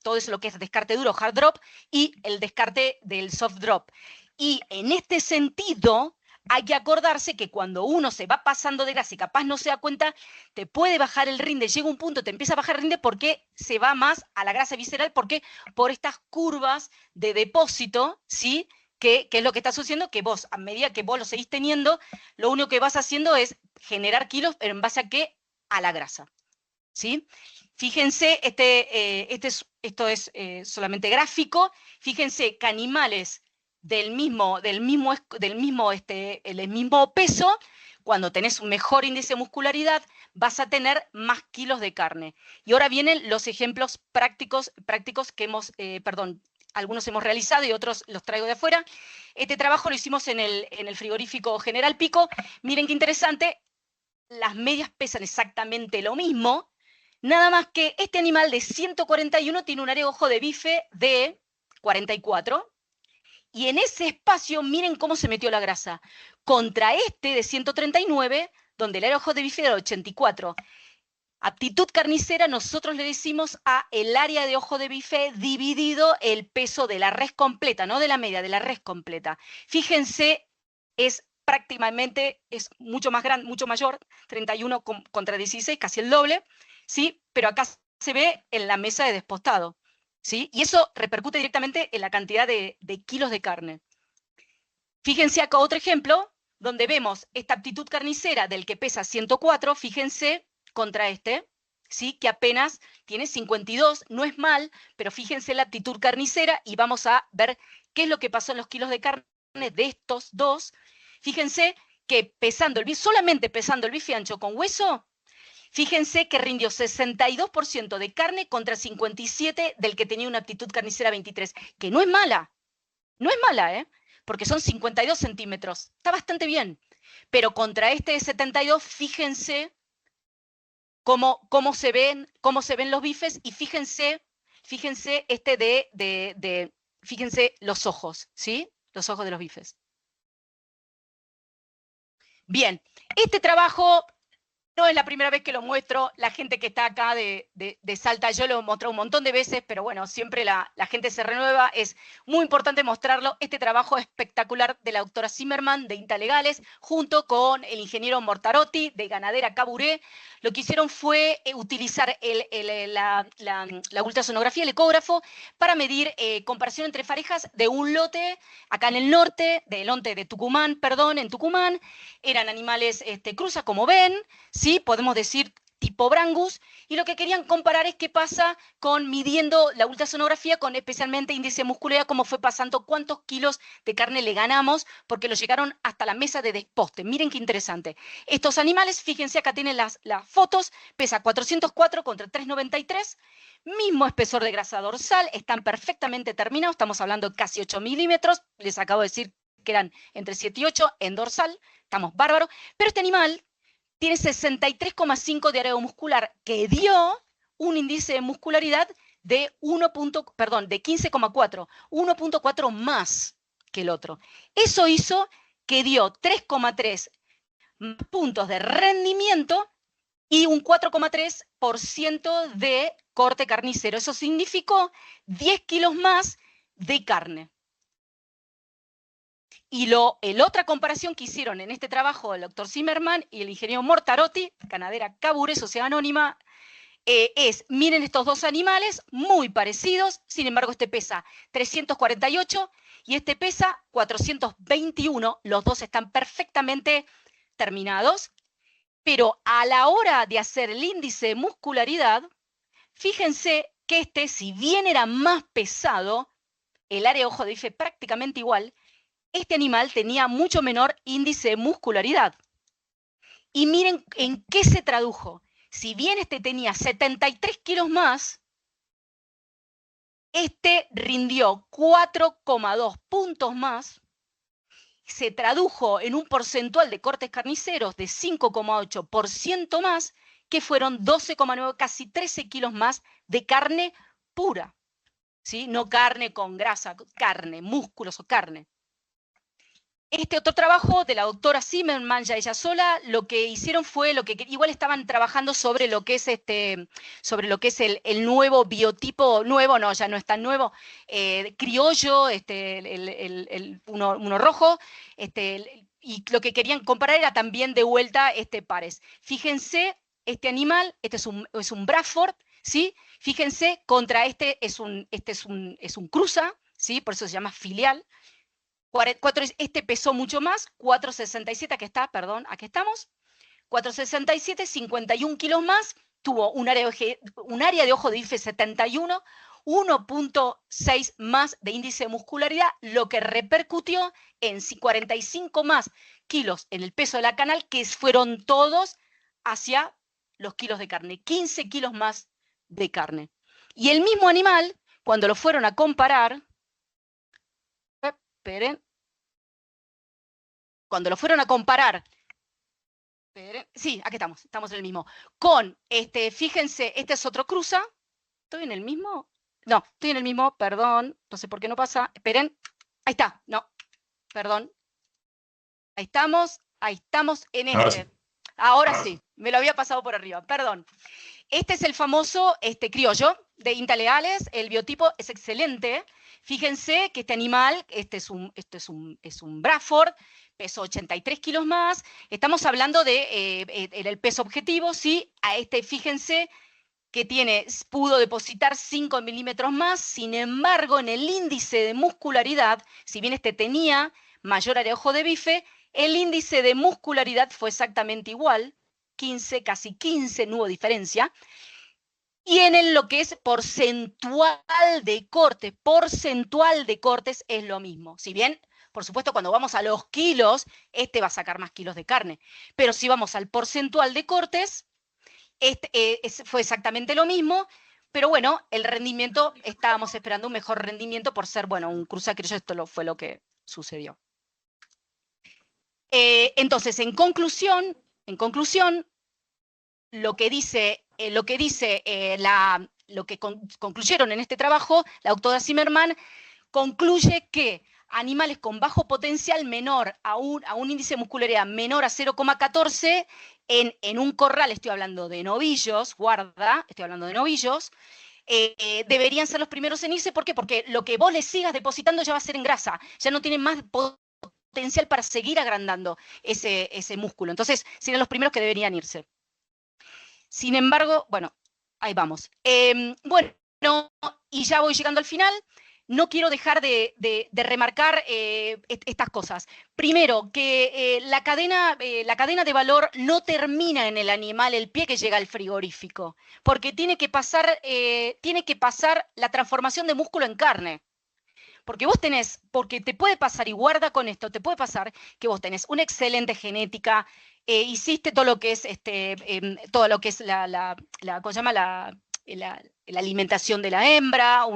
D: todo eso lo que es descarte duro, hard drop, y el descarte del soft drop. Y en este sentido, hay que acordarse que cuando uno se va pasando de grasa y capaz no se da cuenta, te puede bajar el rinde, llega un punto, te empieza a bajar el rinde porque se va más a la grasa visceral, porque por estas curvas de depósito, ¿sí? Que es lo que está sucediendo, que vos, a medida que vos lo seguís teniendo, lo único que vas haciendo es generar kilos, pero en base a qué? A la grasa, ¿sí? Fíjense, esto es solamente gráfico, fíjense que animales del mismo peso, cuando tenés un mejor índice de muscularidad, vas a tener más kilos de carne. Y ahora vienen los ejemplos prácticos que algunos hemos realizado y otros los traigo de afuera. Este trabajo lo hicimos en el frigorífico General Pico. Miren qué interesante, las medias pesan exactamente lo mismo, nada más que este animal de 141 tiene un área de ojo de bife de 44, y en ese espacio, miren cómo se metió la grasa. Contra este de 139, donde el área de ojo de bife era 84. Aptitud carnicera, nosotros le decimos a el área de ojo de bife dividido el peso de la res completa, no de la media, de la res completa. Fíjense, es prácticamente, es mucho más grande, mucho mayor, 31 contra 16, casi el doble, ¿sí? Pero acá se ve en la mesa de despostado, ¿sí? Y eso repercute directamente en la cantidad de kilos de carne. Fíjense acá otro ejemplo, donde vemos esta aptitud carnicera del que pesa 104, fíjense, contra ¿sí? Que apenas tiene 52, no es mal, pero fíjense la aptitud carnicera y vamos a ver qué es lo que pasó en los kilos de carne de estos dos. Fíjense que solamente pesando el bife ancho con hueso, fíjense que rindió 62% de carne contra 57% del que tenía una aptitud carnicera 23, que no es mala, porque son 52 centímetros, está bastante bien, pero contra este de 72, fíjense cómo se ven los bifes, y fíjense fíjense los ojos, ¿sí? Los ojos de los bifes. Bien, este trabajo no es la primera vez que lo muestro. La gente que está acá de Salta, yo lo he mostrado un montón de veces, pero bueno, siempre la gente se renueva. Es muy importante mostrarlo. Este trabajo espectacular de la doctora Zimmerman de Intalegales, junto con el ingeniero Mortarotti de Ganadera Caburé. Lo que hicieron fue utilizar la ultrasonografía, el ecógrafo, para medir comparación entre parejas de un lote acá en el norte, de Tucumán, en Tucumán. Eran animales cruza, como ven, ¿sí? Podemos decir tipo Brangus, y lo que querían comparar es qué pasa con midiendo la ultrasonografía con especialmente índice de muscularidad, cómo fue pasando, cuántos kilos de carne le ganamos, porque lo llegaron hasta la mesa de desposte. Miren qué interesante. Estos animales, fíjense, acá tienen las fotos, pesa 404 contra 393, mismo espesor de grasa dorsal, están perfectamente terminados, estamos hablando de casi 8 milímetros, les acabo de decir que eran entre 7 y 8 en dorsal, estamos bárbaros, pero este animal tiene 63,5 de área muscular, que dio un índice de muscularidad de 15,4, 1,4 más que el otro. Eso hizo que dio 3,3 puntos de rendimiento y un 4,3% de corte carnicero. Eso significó 10 kilos más de carne. Y la otra comparación que hicieron en este trabajo el doctor Zimmerman y el ingeniero Mortarotti, Ganadera Caburé, Sociedad Anónima, miren estos dos animales, muy parecidos, sin embargo este pesa 348 y este pesa 421, los dos están perfectamente terminados, pero a la hora de hacer el índice de muscularidad, fíjense que si bien era más pesado, el área de ojo de bife prácticamente igual,
B: este animal tenía mucho menor índice de muscularidad. Y miren en qué se tradujo. Si bien este tenía 73 kilos más, este rindió 4,2 puntos más, se tradujo en un porcentual de cortes carniceros de 5,8% más, que fueron 12,9, casi 13 kilos más de carne pura, ¿sí? No carne con grasa, carne, músculos o carne. Este otro trabajo de la doctora Zimmerman, ya ella sola, lo que hicieron fue lo que igual estaban trabajando sobre lo que es el nuevo biotipo, nuevo, no, ya no es tan nuevo, criollo, uno rojo, y lo que querían comparar era también de vuelta pares. Fíjense, este animal, este es un Bradford, ¿sí? Fíjense, contra este es un cruza, ¿sí? Por eso se llama filial. Este pesó mucho más, 4,67, aquí está, perdón, aquí estamos. 4,67, 51 kilos más, tuvo un área de ojo de bife 71, 1,6 más de índice de muscularidad, lo que repercutió en 45 más kilos en el peso de la canal, que fueron todos hacia los kilos de carne, 15 kilos más de carne. Y el mismo animal, cuando lo fueron a comparar, esperen, cuando lo fueron a comparar, sí, aquí estamos en el mismo, con, fíjense, este es otro cruza, ¿estoy en el mismo? No, estoy en el mismo, perdón, no sé por qué no pasa, esperen, ahí está, no, perdón, ahí estamos en este. Ahora sí, me lo había pasado por arriba, perdón. Este es el famoso criollo de INTA Leales, el biotipo es excelente. Fíjense que este animal, este es un Bradford, pesó 83 kilos más. Estamos hablando del peso objetivo, ¿sí? Fíjense que pudo depositar 5 milímetros más, sin embargo, en el índice de muscularidad, si bien tenía mayor área de ojo de bife, el índice de muscularidad fue exactamente igual, 15, casi 15, no hubo diferencia. Y en lo que es porcentual de cortes es lo mismo. Si bien, por supuesto, cuando vamos a los kilos, va a sacar más kilos de carne. Pero si vamos al porcentual de cortes, fue exactamente lo mismo. Pero bueno, el rendimiento, estábamos esperando un mejor rendimiento por ser, bueno, un cruzacriollo, fue lo que sucedió. Entonces, en conclusión, lo que concluyeron en este trabajo, la doctora Zimmerman concluye que animales con bajo potencial menor a un índice de muscularidad menor a 0,14 en un corral, estoy hablando de novillos, guarda, estoy hablando de novillos, deberían ser los primeros en irse. ¿Por qué? Porque lo que vos les sigas depositando ya va a ser en grasa, ya no tienen más potencial para seguir agrandando ese músculo. Entonces, serían los primeros que deberían irse. Sin embargo, bueno, ahí vamos. Bueno, y ya voy llegando al final. No quiero dejar de remarcar estas cosas. Primero, que la cadena de valor no termina en el animal, el pie que llega al frigorífico, porque tiene que pasar la transformación de músculo en carne. Porque te puede pasar, y guarda con esto, te puede pasar que vos tenés una excelente genética, hiciste todo lo que es la alimentación de la hembra,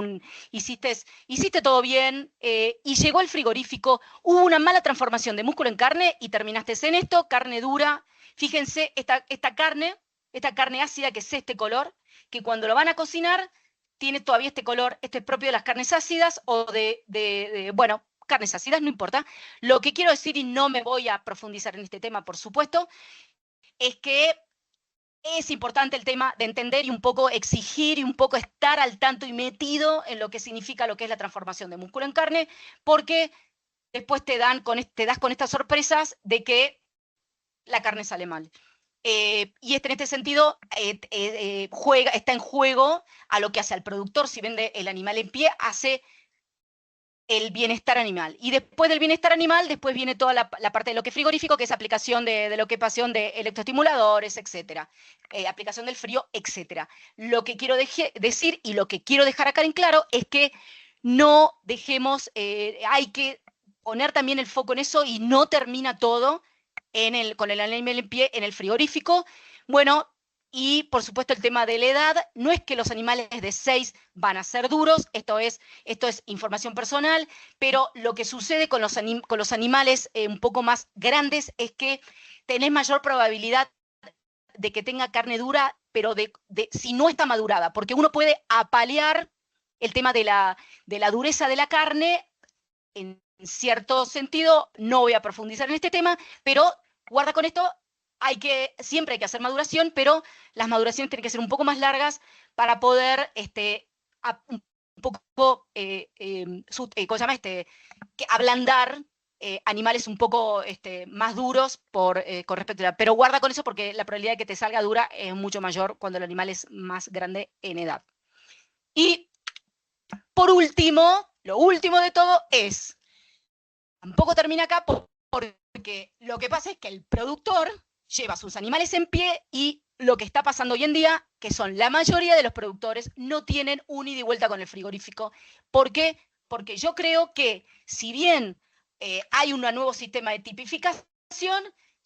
B: hiciste todo bien, y llegó al frigorífico, hubo una mala transformación de músculo en carne y terminaste en esto, carne dura. Fíjense, esta carne ácida, que es este color, que cuando lo van a cocinar, tiene todavía este color, es propio de las carnes ácidas o bueno, carnes ácidas, no importa. Lo que quiero decir, y no me voy a profundizar en este tema, por supuesto, es que es importante el tema de entender y un poco exigir y un poco estar al tanto y metido en lo que significa lo que es la transformación de músculo en carne, porque después te das con estas sorpresas de que la carne sale mal. Y en este sentido está en juego a lo que hace al productor. Si vende el animal en pie, hace el bienestar animal. Y después del bienestar animal, después viene toda la parte de lo que es frigorífico, que es aplicación de lo que es pasión de electroestimuladores, etcétera. Aplicación del frío, etcétera. Lo que quiero decir y lo que quiero dejar acá en claro es que no dejemos, poner también el foco en eso y no termina todo con el animal en pie en el frigorífico. Bueno, y por supuesto el tema de la edad, no es que los animales de 6 van a ser duros, esto es información personal, pero lo que sucede con los animales un poco más grandes es que tenés mayor probabilidad de que tenga carne dura, pero si no está madurada, porque uno puede apalear el tema de la dureza de la carne en cierto sentido. No voy a profundizar en este tema, pero guarda con esto, siempre hay que hacer maduración, pero las maduraciones tienen que ser un poco más largas para poder un poco ¿cómo se llama? Ablandar animales un poco más duros con respecto a pero guarda con eso porque la probabilidad de que te salga dura es mucho mayor cuando el animal es más grande en edad. Y por último, lo último de todo es, tampoco termina acá porque lo que pasa es que el productor lleva sus animales en pie y lo que está pasando hoy en día, que son la mayoría de los productores, no tienen un ida y vuelta con el frigorífico. ¿Por qué? Porque yo creo que si bien hay un nuevo sistema de tipificación,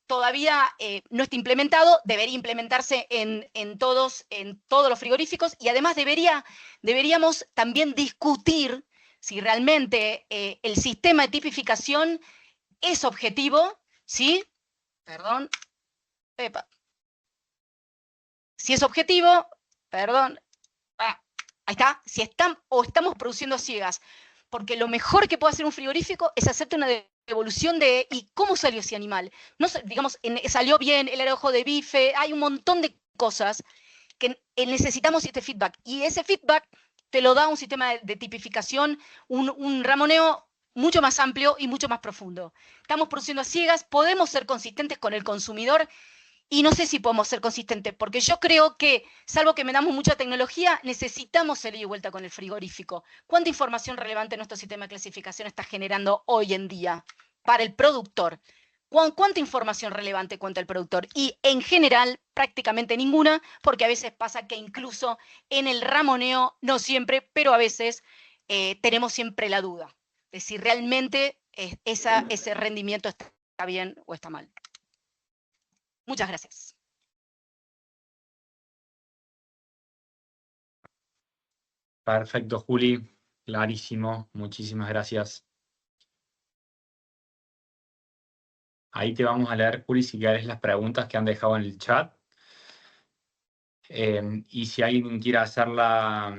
B: todavía no está implementado, debería implementarse en todos los frigoríficos y además deberíamos también discutir si realmente el sistema de tipificación es objetivo, ¿sí? Perdón. Epa. Si es objetivo, perdón. Ahí está. Si estamos produciendo ciegas. Porque lo mejor que puede hacer un frigorífico es hacerte una devolución de ¿y cómo salió ese animal? No sé, digamos, salió bien, el ojo de bife, hay un montón de cosas que necesitamos este feedback. Y ese feedback te lo da un sistema de tipificación, un ramoneo mucho más amplio y mucho más profundo. Estamos produciendo a ciegas, podemos ser consistentes con el consumidor y no sé si podemos ser consistentes, porque yo creo que, salvo que me damos mucha tecnología, necesitamos el ida y vuelta con el frigorífico. ¿Cuánta información relevante nuestro sistema de clasificación está generando hoy en día para el productor? ¿Cuánta información relevante cuenta el productor? Y en general, prácticamente ninguna, porque a veces pasa que incluso en el ramoneo, no siempre, pero a veces tenemos siempre la duda de si realmente ese rendimiento está bien o está mal. Muchas gracias.
A: Perfecto, Juli. Clarísimo. Muchísimas gracias. Ahí te vamos a leer, Juli, si querés las preguntas que han dejado en el chat. Y si alguien quiere hacerla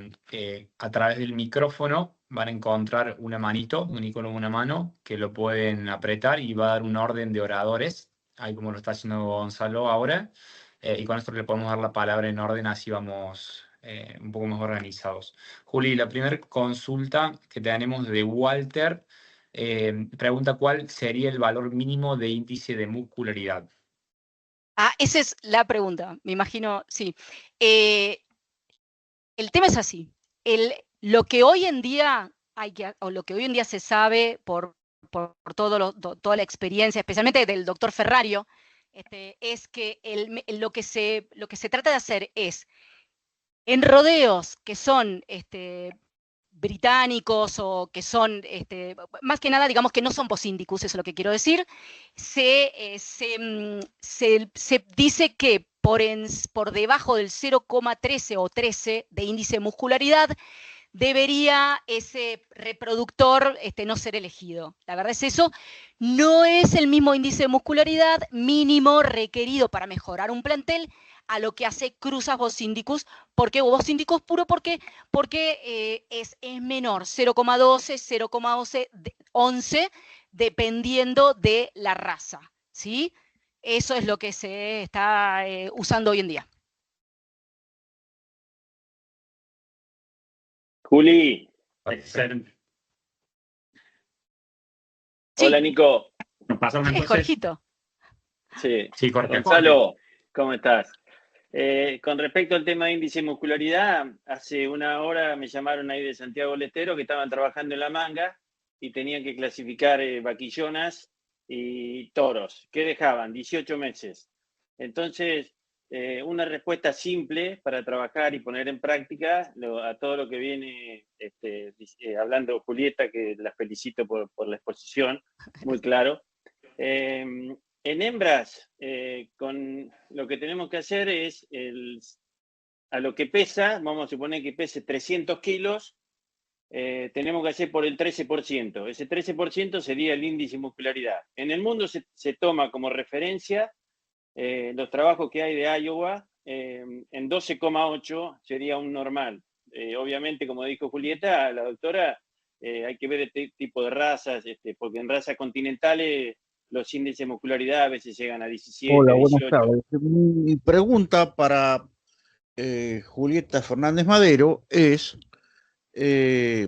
A: a través del micrófono, van a encontrar una manito, un icono de una mano, que lo pueden apretar y va a dar un orden de oradores, ahí como lo está haciendo Gonzalo ahora. Y con esto le podemos dar la palabra en orden, así vamos un poco más organizados. Juli, la primera consulta que tenemos de Walter pregunta cuál sería el valor mínimo de índice de muscularidad.
B: Esa es la pregunta, me imagino, sí. El tema es así. Lo que hoy en día lo que hoy en día se sabe por toda la experiencia, especialmente del doctor Ferrario, es que lo que se trata de hacer es, en rodeos que son británicos o que son, más que nada, digamos que no son post-indicus, eso es lo que quiero decir, se dice que por debajo del 0,13 o 13 de índice de muscularidad, debería ese reproductor no ser elegido. La verdad es eso. No es el mismo índice de muscularidad mínimo requerido para mejorar un plantel a lo que hace cruzas Bosindicus. ¿Por qué Bosindicus puro? Porque es menor, 0,12, 0,11, 11, dependiendo de la raza, ¿sí? Eso es lo que se está usando hoy en día.
E: Juli.
C: Excelente.
B: Sí.
E: Hola, Nico.
C: Nos pasamos entonces.
B: Jorgito.
E: Sí,
C: Sí, Jorge.
E: Gonzalo, ¿cómo estás? Con respecto al tema de índice de muscularidad, hace una hora me llamaron ahí de Santiago del Estero que estaban trabajando en La Manga y tenían que clasificar vaquillonas y toros. ¿Qué dejaban? 18 meses. Entonces, una respuesta simple para trabajar y poner en práctica a todo lo que viene hablando Julieta, que la felicito por la exposición, muy claro. En hembras, con lo que tenemos que hacer es, a lo que pesa, vamos a suponer que pese 300 kilos, tenemos que hacer por el 13%. Ese 13% sería el índice de muscularidad. En el mundo se toma como referencia los trabajos que hay de Iowa, en 12,8 sería un normal. Obviamente, como dijo Julieta, la doctora, hay que ver este tipo de razas, porque en razas continentales los índices de muscularidad a veces llegan a 17,
F: Hola,
E: 18.
F: buenas tardes. Mi pregunta para Julieta Fernández Madero es, ¿qué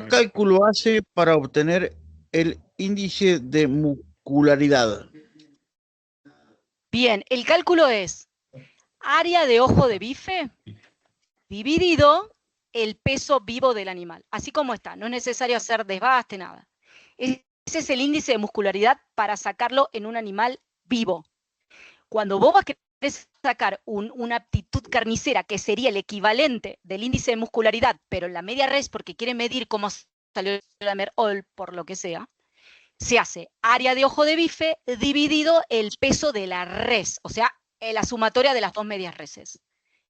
F: cálculo hace para obtener el índice de muscularidad?
B: Bien, el cálculo es área de ojo de bife dividido el peso vivo del animal, así como está. No es necesario hacer desbaste, nada. Ese es el índice de muscularidad para sacarlo en un animal vivo. Cuando vos vas a querer sacar una aptitud carnicera, que sería el equivalente del índice de muscularidad, pero en la media res, porque quiere medir cómo salió la merol, por lo que sea, se hace área de ojo de bife dividido el peso de la res, o sea, la sumatoria de las dos medias reses.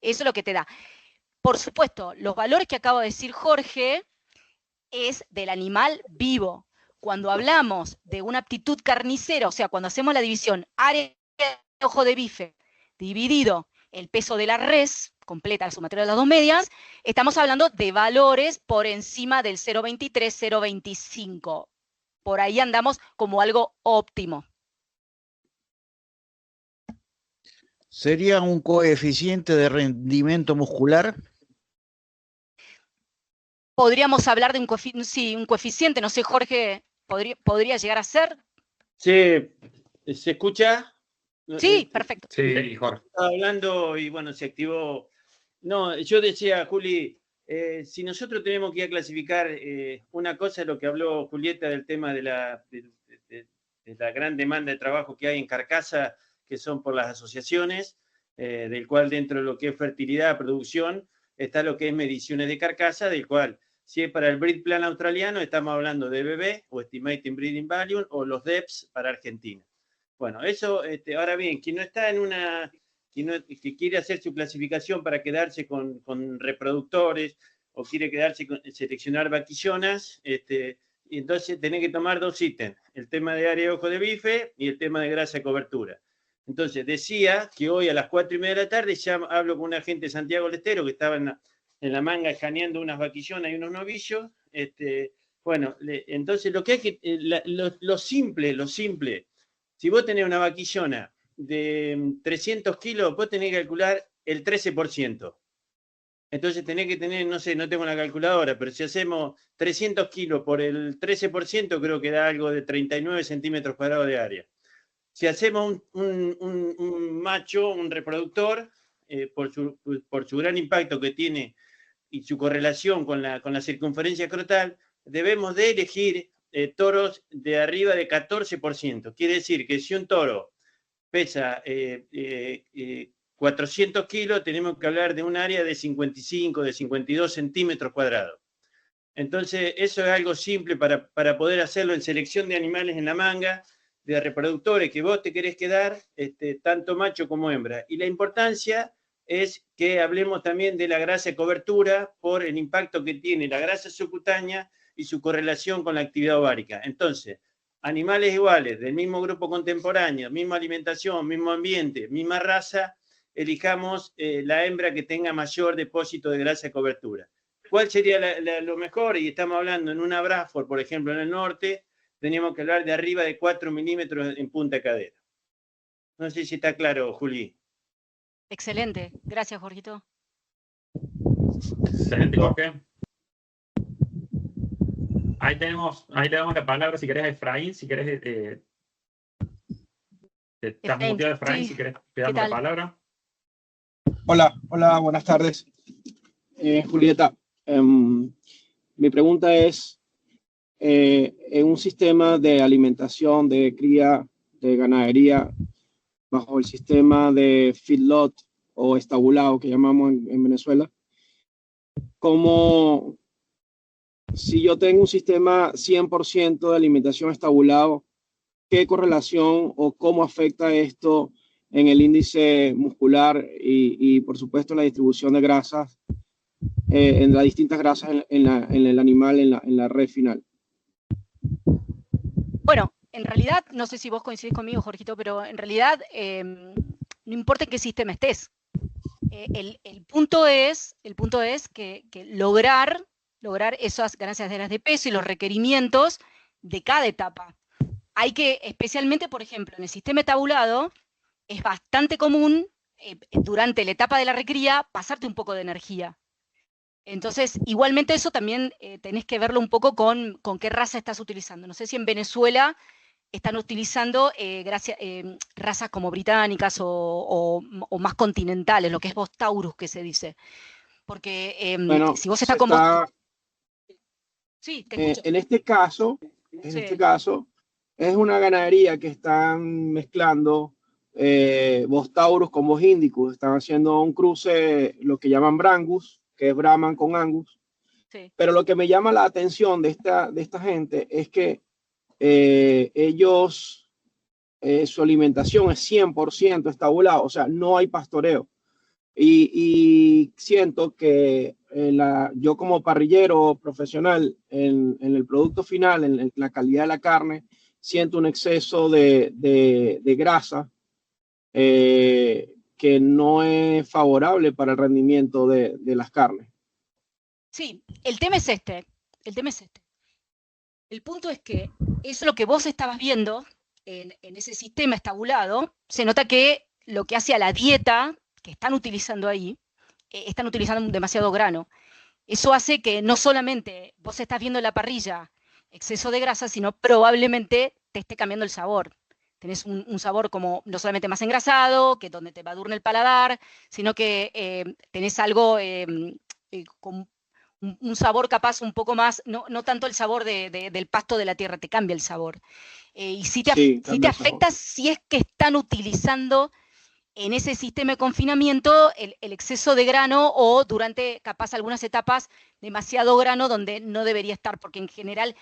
B: Eso es lo que te da. Por supuesto, los valores que acaba de decir Jorge es del animal vivo. Cuando hablamos de una aptitud carnicera, o sea, cuando hacemos la división área de ojo de bife dividido el peso de la res, completa la sumatoria de las dos medias, estamos hablando de valores por encima del 0,23, 0,25. Por ahí andamos como algo óptimo.
F: ¿Sería un coeficiente de rendimiento muscular?
B: Podríamos hablar de un coeficiente, no sé, Jorge, ¿podría llegar a ser?
E: ¿Se escucha?
B: Sí, perfecto.
A: Sí, Jorge.
E: Estaba hablando y bueno, se activó. No, yo decía, Juli, si nosotros tenemos que ir a clasificar, una cosa es lo que habló Julieta del tema de la gran demanda de trabajo que hay en carcasa, que son por las asociaciones, del cual dentro de lo que es fertilidad, producción, está lo que es mediciones de carcasa, del cual, si es para el Breed Plan australiano, estamos hablando de BB o Estimating Breeding Value o los DEPS para Argentina. Bueno, eso, ahora bien, quien no está en una... que quiere hacer su clasificación para quedarse con reproductores o quiere quedarse con seleccionar vaquillonas, y entonces tiene que tomar dos ítems, el tema de área de ojo de bife y el tema de grasa de cobertura. Entonces decía que hoy a las 4:30 de la tarde ya hablo con un agente de Santiago del Estero que estaba en la manga escaneando unas vaquillonas y unos novillos. Bueno, entonces lo que hay que, lo simple, si vos tenés una vaquillona de 300 kilos, vos tenés que calcular el 13%. Entonces tenés que tener, no sé, no tengo una calculadora, pero si hacemos 300 kilos por el 13%, creo que da algo de 39 centímetros cuadrados de área. Si hacemos un macho, un reproductor, por su gran impacto que tiene y su correlación con la circunferencia escrotal, debemos de elegir toros de arriba de 14%. Quiere decir que si un toro pesa 400 kilos, tenemos que hablar de un área de 55, de 52 centímetros cuadrados. Entonces, eso es algo simple para poder hacerlo en selección de animales en la manga, de reproductores que vos te querés quedar, tanto macho como hembra. Y la importancia es que hablemos también de la grasa de cobertura por el impacto que tiene la grasa subcutánea y su correlación con la actividad ovárica. Entonces, animales iguales, del mismo grupo contemporáneo, misma alimentación, mismo ambiente, misma raza, elijamos la hembra que tenga mayor depósito de grasa de cobertura. ¿Cuál sería lo mejor? Y estamos hablando en una Bradford, por ejemplo, en el norte, teníamos que hablar de arriba de 4 milímetros en punta de cadera. No sé si está claro, Juli.
B: Excelente. Gracias, Jorgito.
C: Excelente, Jorge. Ahí tenemos la palabra, si querés, a Efraín, si querés, estás muteado, Efraín,
B: sí.
C: si querés, te damos la palabra.
G: Hola, buenas tardes. Julieta, mi pregunta es, en un sistema de alimentación, de cría, de ganadería, bajo el sistema de feedlot o estabulado que llamamos en Venezuela, como si yo tengo un sistema 100% de alimentación estabulado, ¿qué correlación o cómo afecta esto en el índice muscular y por supuesto la distribución de grasas, en las distintas grasas en el animal, en la red final?
B: Bueno, en realidad, no sé si vos coincidís conmigo, Jorgito, pero en realidad no importa en qué sistema estés. El punto es que lograr esas ganancias de peso y los requerimientos de cada etapa. Hay que, especialmente, por ejemplo, en el sistema tabulado, es bastante común durante la etapa de la recría pasarte un poco de energía. Entonces, igualmente eso también tenés que verlo un poco con qué raza estás utilizando. No sé si en Venezuela están utilizando razas como británicas o más continentales, lo que es Bos Taurus, que se dice. Porque
G: bueno,
B: si vos estás con Sí, te escucho.
G: En este caso, es una ganadería que están mezclando Bos Taurus con Bos Indicus. Están haciendo un cruce, lo que llaman Brangus, que es Brahman con Angus.
B: Sí.
G: Pero lo que me llama la atención de esta gente es que ellos, su alimentación es 100% estabulado, o sea, no hay pastoreo. Y siento que yo como parrillero profesional en el producto final, en la calidad de la carne, siento un exceso de grasa que no es favorable para el rendimiento de las carnes.
B: Sí, el tema es este. El punto es que es lo que vos estabas viendo en ese sistema estabulado. Se nota que lo que hace a la dieta que están utilizando ahí, están utilizando demasiado grano. Eso hace que no solamente vos estás viendo en la parrilla exceso de grasa, sino probablemente te esté cambiando el sabor. Tenés un sabor como no solamente más engrasado, que donde te badurna el paladar, sino que tenés algo con un sabor capaz un poco más, no tanto el sabor del pasto de la tierra, te cambia el sabor. Y si te afecta si es que están utilizando en ese sistema de confinamiento el exceso de grano o durante capaz algunas etapas demasiado grano donde no debería estar, porque en general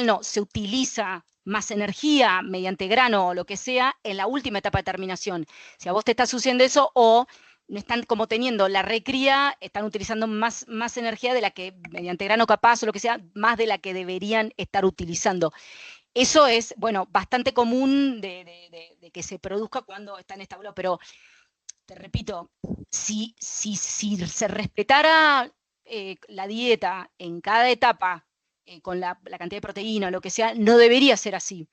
B: no, se utiliza más energía mediante grano o lo que sea en la última etapa de terminación. Si a vos te está sucediendo eso o no están como teniendo la recría, están utilizando más energía de la que mediante grano capaz o lo que sea, más de la que deberían estar utilizando. Eso es, bueno, bastante común de que se produzca cuando está en establo, pero te repito, si se respetara la dieta en cada etapa con la cantidad de proteína o lo que sea, no debería ser así.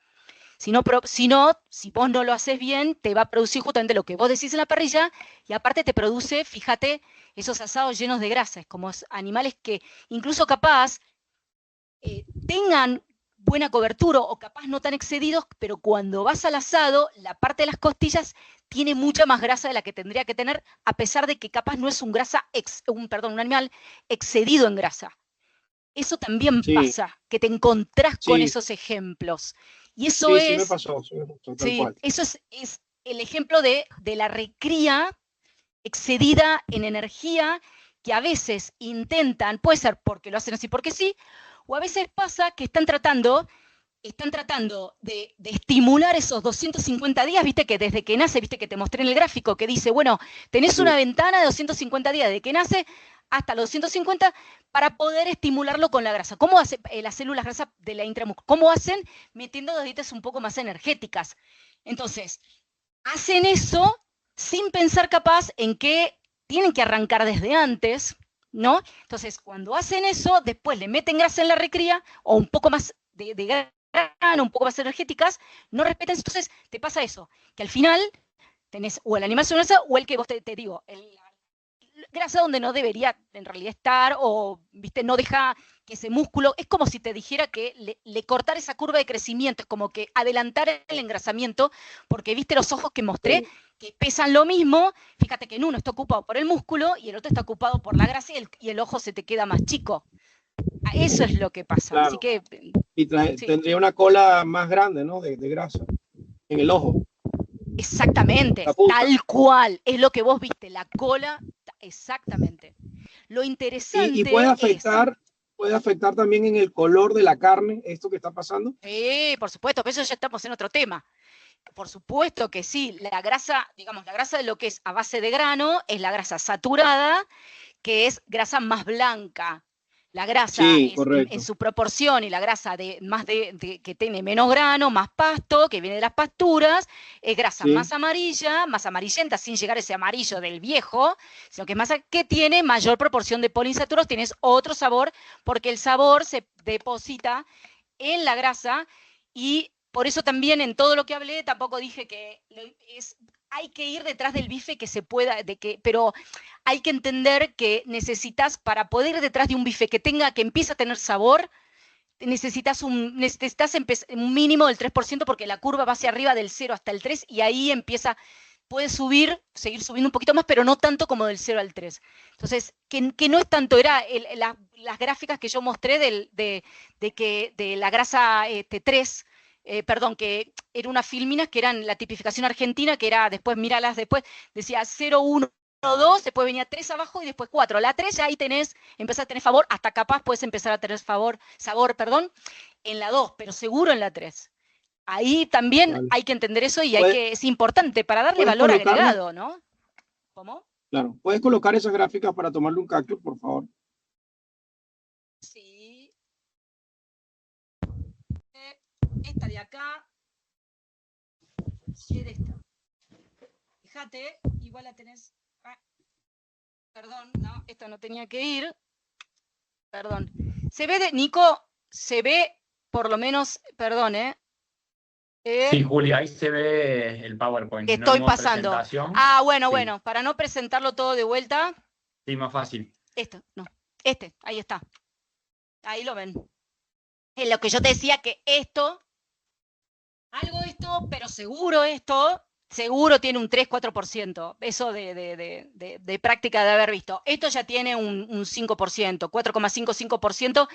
B: Si vos no lo haces bien, te va a producir justamente lo que vos decís en la parrilla y aparte te produce, fíjate, esos asados llenos de grasas, como animales que incluso capaz tengan buena cobertura o capaz no tan excedidos, pero cuando vas al asado, la parte de las costillas tiene mucha más grasa de la que tendría que tener, a pesar de que capaz no es un animal excedido en grasa. Eso también pasa, que te encontrás con esos ejemplos. Y eso
G: sí me pasó, tal cual.
B: Eso es el ejemplo de la recría excedida en energía que a veces intentan, puede ser porque lo hacen así porque sí, o a veces pasa que están tratando de estimular esos 250 días, viste que desde que nace, viste que te mostré en el gráfico, que dice, bueno, tenés una ventana de 250 días de que nace hasta los 250 para poder estimularlo con la grasa. ¿Cómo hacen las células grasas de la intramuscular? ¿Cómo hacen? Metiendo dietas un poco más energéticas. Entonces, hacen eso sin pensar capaz en que tienen que arrancar desde antes, ¿no? Entonces, cuando hacen eso, después le meten grasa en la recría o un poco más de grano, un poco más energéticas, no respetan, entonces te pasa eso, que al final tenés o el animal sin grasa o el que vos te digo, grasa donde no debería en realidad estar o, viste, no deja que ese músculo, es como si te dijera que le cortar esa curva de crecimiento, es como que adelantar el engrasamiento, porque viste los ojos que mostré, que pesan lo mismo, fíjate que en uno está ocupado por el músculo y el otro está ocupado por la grasa y el ojo se te queda más chico. Eso es lo que pasa.
G: Claro.
B: Así que,
G: y tendría una cola más grande, ¿no? De grasa en el ojo.
B: Exactamente,
G: La punta.
B: tal cual, es lo que vos viste, la cola, exactamente. Lo interesante
G: Y puede afectar también en el color de la carne esto que está pasando.
B: Sí, por supuesto, pero eso ya estamos en otro tema. Por supuesto que sí, la grasa, digamos, la grasa de lo que es a base de grano es la grasa saturada, que es grasa más blanca. La grasa
G: Sí,
B: es
G: correcto.
B: en su proporción y la grasa que tiene menos grano, más pasto, que viene de las pasturas, es grasa
G: Sí.
B: más amarilla, más amarillenta, sin llegar a ese amarillo del viejo, sino que es más que tiene mayor proporción de poliinsaturados, tienes otro sabor, porque el sabor se deposita en la grasa y por eso también en todo lo que hablé tampoco dije que hay que ir detrás del bife que se pueda, pero hay que entender que necesitas, para poder ir detrás de un bife que empiece a tener sabor, necesitas un mínimo del 3% porque la curva va hacia arriba del 0 hasta el 3 y ahí puede seguir subiendo un poquito más, pero no tanto como del 0 al 3. Entonces, que no es tanto, era las gráficas que yo mostré de la grasa 3, perdón, que era una filmina, que eran la tipificación argentina, que era, después, míralas después, decía 0, 1, 2, después venía 3 abajo y después 4. La 3 ya ahí empezás a tener favor, hasta capaz puedes empezar a tener sabor, en la 2, pero seguro en la 3. Ahí también
G: Vale.
B: hay que entender eso y
G: Puede-
B: es importante para darle
G: ¿puedes
B: valor
G: colocarla?
B: agregado, ¿no? ¿Cómo?
G: Claro. ¿Puedes colocar esas gráficas para tomarle un capture, por favor?
B: Sí. Esta de acá. Y de esta. Fíjate, igual la tenés. Perdón, no, esta no tenía que ir. Perdón. Se ve Nico, se ve por lo menos, perdón,
A: Sí, Juli, ahí se ve el PowerPoint.
B: que
A: no el
B: estoy
A: modo
B: pasando.
A: presentación.
B: Ah, bueno,
A: Sí.
B: bueno, para no presentarlo todo de vuelta.
A: Sí, más fácil.
B: Ahí está. Ahí lo ven. Es lo que yo te decía que pero seguro tiene un 3-4%. Eso de práctica de haber visto. Esto ya tiene un 5%, 4,55%.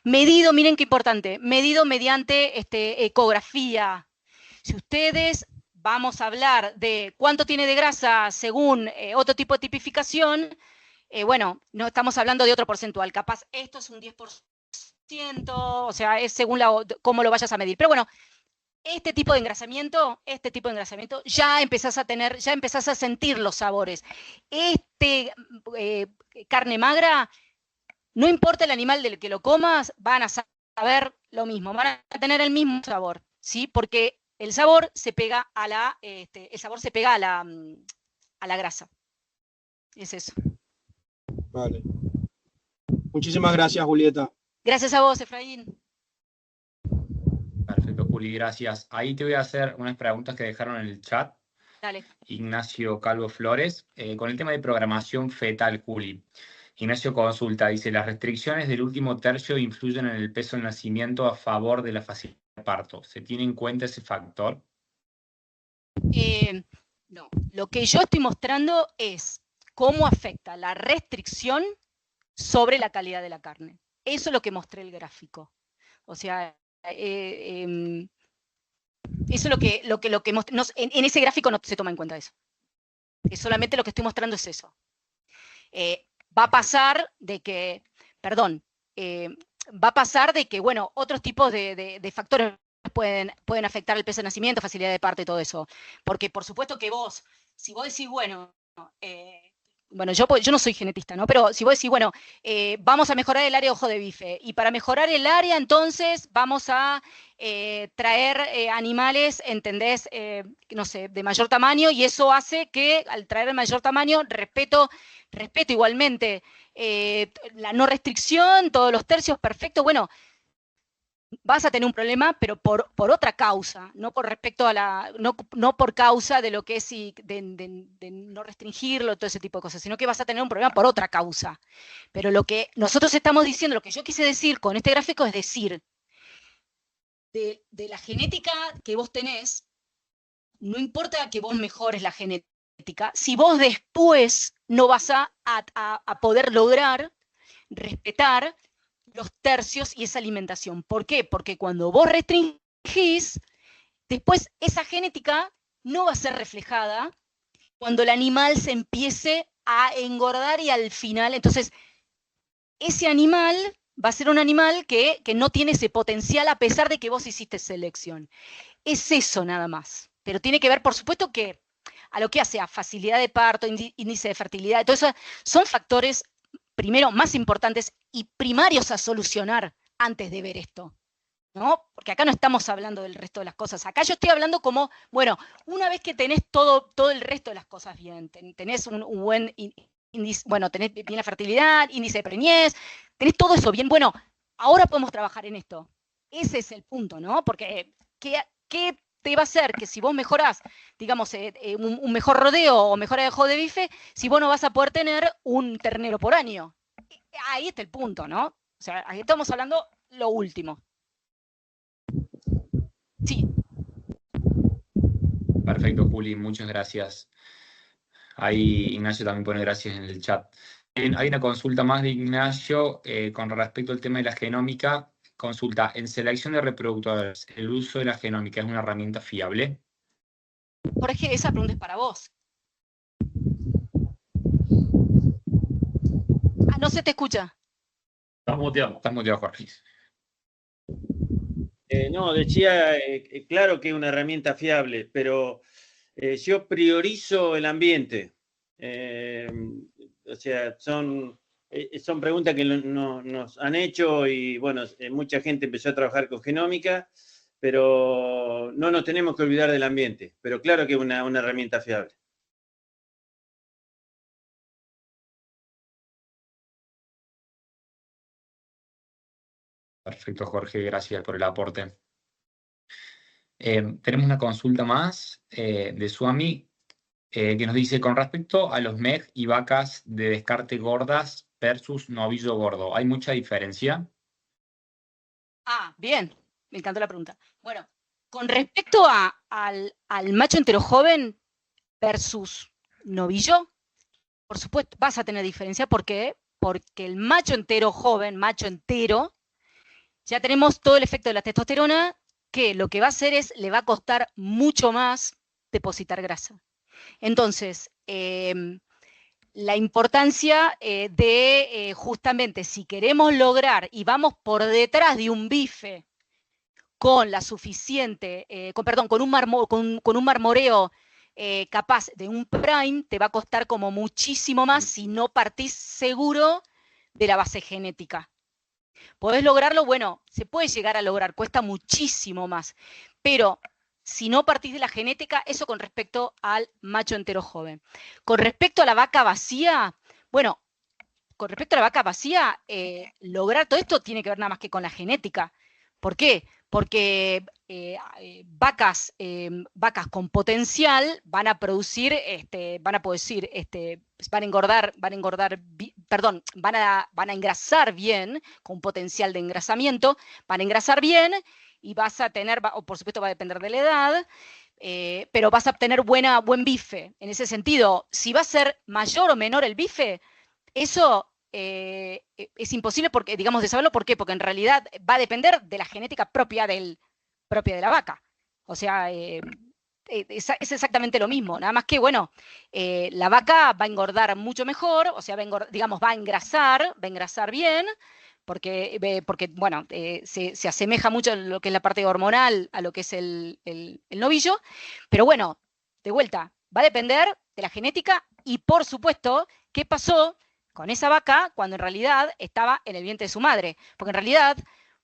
B: Medido, miren qué importante, medido mediante ecografía. Si ustedes vamos a hablar de cuánto tiene de grasa según otro tipo de tipificación, bueno, no estamos hablando de otro porcentual. Capaz esto es un 10%, o sea, es según cómo lo vayas a medir. Pero bueno, este tipo de engrasamiento, ya empezás a sentir los sabores. Carne magra, no importa el animal del que lo comas, van a saber lo mismo, van a tener el mismo sabor, ¿sí? Porque el sabor se pega a la grasa. Es eso.
G: Vale. Muchísimas gracias, Julieta.
B: Gracias a vos, Efraín.
A: Perfecto, Juli, gracias. Ahí te voy a hacer unas preguntas que dejaron en el chat.
B: Dale.
A: Ignacio Calvo Flores, con el tema de programación fetal, Juli. Ignacio consulta, dice, ¿las restricciones del último tercio influyen en el peso del nacimiento a favor de la facilidad de parto? ¿Se tiene en cuenta ese factor?
B: No, lo que yo estoy mostrando es cómo afecta la restricción sobre la calidad de la carne. Eso es lo que mostré el gráfico. O sea, eso es lo que en ese gráfico no se toma en cuenta eso. Solamente lo que estoy mostrando es eso. Va a pasar de que, bueno, otros tipos de factores pueden afectar el peso de nacimiento, facilidad de parto y todo eso. Porque por supuesto que si vos decís, bueno, yo no soy genetista, ¿no? Pero si vos decís, bueno, vamos a mejorar el área de ojo de bife, y para mejorar el área, entonces, vamos a traer animales, ¿entendés? No sé, de mayor tamaño, y eso hace que, al traer el mayor tamaño, respeto igualmente la no restricción, todos los tercios, perfecto, bueno, vas a tener un problema, pero por otra causa, no por respecto a no por causa de lo que es de no restringirlo, todo ese tipo de cosas, sino que vas a tener un problema por otra causa. Pero lo que nosotros estamos diciendo, lo que yo quise decir con este gráfico es decir, de la genética que vos tenés, no importa que vos mejores la genética, si vos después no vas a poder lograr respetar los tercios y esa alimentación. ¿Por qué? Porque cuando vos restringís, después esa genética no va a ser reflejada cuando el animal se empiece a engordar y al final, entonces, ese animal va a ser un animal que no tiene ese potencial a pesar de que vos hiciste selección. Es eso nada más. Pero tiene que ver, por supuesto, que a lo que hace a facilidad de parto, índice de fertilidad, todo eso son factores, primero, más importantes y primarios a solucionar antes de ver esto, ¿no? Porque acá no estamos hablando del resto de las cosas. Acá yo estoy hablando como, bueno, una vez que tenés todo el resto de las cosas bien, tenés un buen índice, bueno, tenés bien la fertilidad, índice de preñez, tenés todo eso bien, bueno, ahora podemos trabajar en esto. Ese es el punto, ¿no? Porque, ¿qué te va a hacer que si vos mejorás, digamos, un mejor rodeo o mejor adejo de bife, si vos no vas a poder tener un ternero por año? Ahí está el punto, ¿no? O sea, ahí estamos hablando lo último. Sí.
A: Perfecto, Juli, muchas gracias. Ahí Ignacio también pone gracias en el chat. Hay una consulta más de Ignacio con respecto al tema de la genómica. Consulta, en selección de reproductores, ¿el uso de la genómica es una herramienta fiable?
B: Jorge, esa pregunta es para vos. Ah, no se te escucha.
C: Estás muteado.
A: Estás muteado, Jorge.
E: No, decía, claro que es una herramienta fiable, pero yo priorizo el ambiente. O sea, son preguntas que nos han hecho y, bueno, mucha gente empezó a trabajar con genómica, pero no nos tenemos que olvidar del ambiente. Pero claro que es una herramienta fiable.
A: Perfecto, Jorge, gracias por el aporte. Tenemos una consulta más de Suami que nos dice, con respecto a los MEG y vacas de descarte gordas versus novillo gordo, ¿hay mucha diferencia?
B: Ah, bien, me encantó la pregunta. Bueno, con respecto al macho entero joven versus novillo, por supuesto, vas a tener diferencia. ¿Por qué? Porque el macho entero joven, macho entero, ya tenemos todo el efecto de la testosterona, que lo que va a hacer es, le va a costar mucho más depositar grasa. Entonces, la importancia de justamente, si queremos lograr, y vamos por detrás de un bife con la suficiente, con un marmoreo capaz de un prime, te va a costar como muchísimo más si no partís seguro de la base genética. ¿Podés lograrlo? Bueno, se puede llegar a lograr, cuesta muchísimo más, pero si no partís de la genética, eso con respecto al macho entero joven. Con respecto a la vaca vacía, bueno, con respecto a la vaca vacía, lograr todo esto tiene que ver nada más que con la genética. ¿Por qué? Porque vacas con potencial van a producir, van a engrasar bien, con potencial de engrasamiento, van a engrasar bien y vas a tener, o por supuesto va a depender de la edad, pero vas a obtener buen bife. En ese sentido, si va a ser mayor o menor el bife, eso es imposible porque, digamos, de saberlo. ¿Por qué? Porque en realidad va a depender de la genética propia de la vaca. O sea, es exactamente lo mismo, nada más que, bueno, la vaca va a engordar mucho mejor, o sea, va a engrasar bien, porque bueno, se asemeja mucho en lo que es la parte hormonal a lo que es el novillo, pero bueno, de vuelta, va a depender de la genética y, por supuesto, qué pasó con esa vaca cuando en realidad estaba en el vientre de su madre, porque en realidad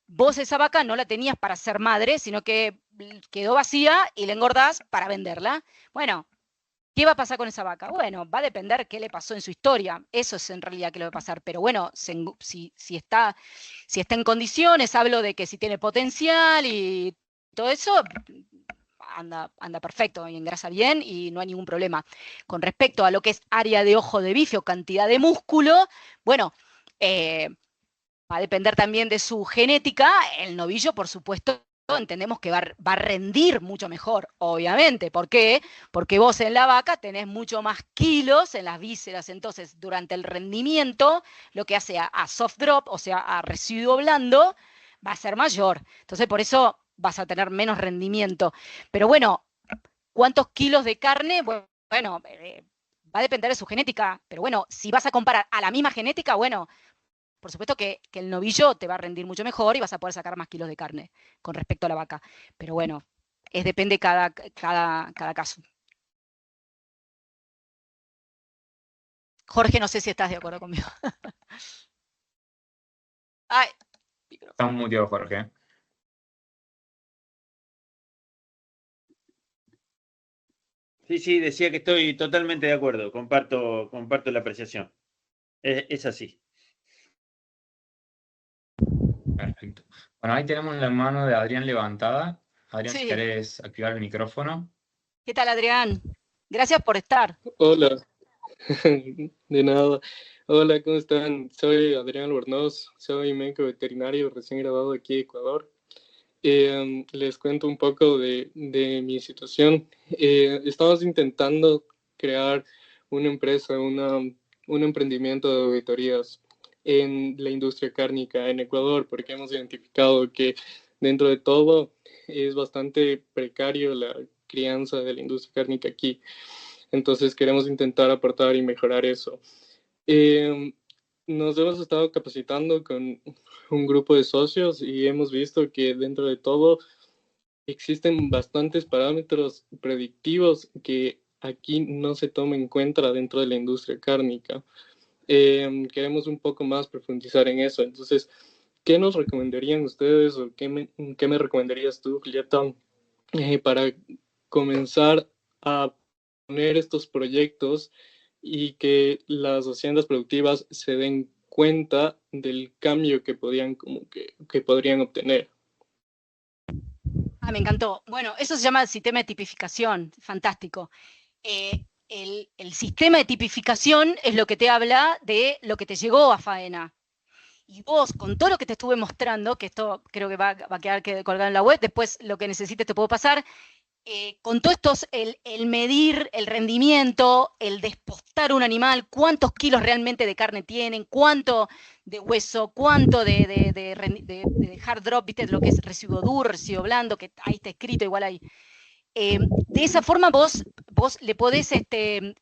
B: vos esa vaca no la tenías para ser madre, sino que quedó vacía y la engordás para venderla. Bueno, ¿qué va a pasar con esa vaca? Bueno, va a depender qué le pasó en su historia. Eso es en realidad qué le va a pasar. Pero bueno, si está en condiciones, hablo de que si tiene potencial y todo eso, anda perfecto y engrasa bien y no hay ningún problema. Con respecto a lo que es área de ojo de bife o cantidad de músculo, bueno, va a depender también de su genética. El novillo, por supuesto, entendemos que va a rendir mucho mejor, obviamente. ¿Por qué? Porque vos en la vaca tenés mucho más kilos en las vísceras, entonces durante el rendimiento, lo que hace a soft drop, o sea, a residuo blando, va a ser mayor. Entonces, por eso vas a tener menos rendimiento. Pero bueno, cuántos kilos de carne, bueno, va a depender de su genética, pero bueno, si vas a comparar a la misma genética, bueno, por supuesto que el novillo te va a rendir mucho mejor y vas a poder sacar más kilos de carne con respecto a la vaca. Pero bueno, depende cada caso. Jorge, no sé si estás de acuerdo conmigo. Ay,
A: Estamos muteados, Jorge.
E: Sí, decía que estoy totalmente de acuerdo, comparto la apreciación. Es así.
A: Perfecto. Bueno, ahí tenemos la mano de Adrián levantada. Adrián,
B: Sí.
A: si querés activar el micrófono.
B: ¿Qué tal, Adrián? Gracias por estar.
H: Hola, de nada. Hola, ¿cómo están? Soy Adrián Albornoz, soy médico veterinario recién graduado aquí de Ecuador. Les cuento un poco de mi situación. Estamos intentando crear una empresa, un emprendimiento de auditorías en la industria cárnica en Ecuador, porque hemos identificado que dentro de todo es bastante precario la crianza de la industria cárnica aquí. Entonces queremos intentar aportar y mejorar eso. Nos hemos estado capacitando con un grupo de socios y hemos visto que dentro de todo existen bastantes parámetros predictivos que aquí no se toman en cuenta dentro de la industria cárnica. Queremos un poco más profundizar en eso. Entonces, ¿qué nos recomendarían ustedes o qué me recomendarías tú, Julieta, para comenzar a poner estos proyectos y que las haciendas productivas se den cuenta del cambio que podrían obtener?
B: Me encantó. Bueno, eso se llama sistema de tipificación, fantástico. El sistema de tipificación es lo que te habla de lo que te llegó a faena. Y vos, con todo lo que te estuve mostrando, que esto creo que va a quedar colgado en la web, después lo que necesites te puedo pasar, con todo esto, el medir el rendimiento, el despostar un animal, cuántos kilos realmente de carne tienen, cuánto de hueso, cuánto de hard drop, ¿viste? Lo que es residuo duro, residuo blando, que ahí está escrito, igual ahí. De esa forma vos le podés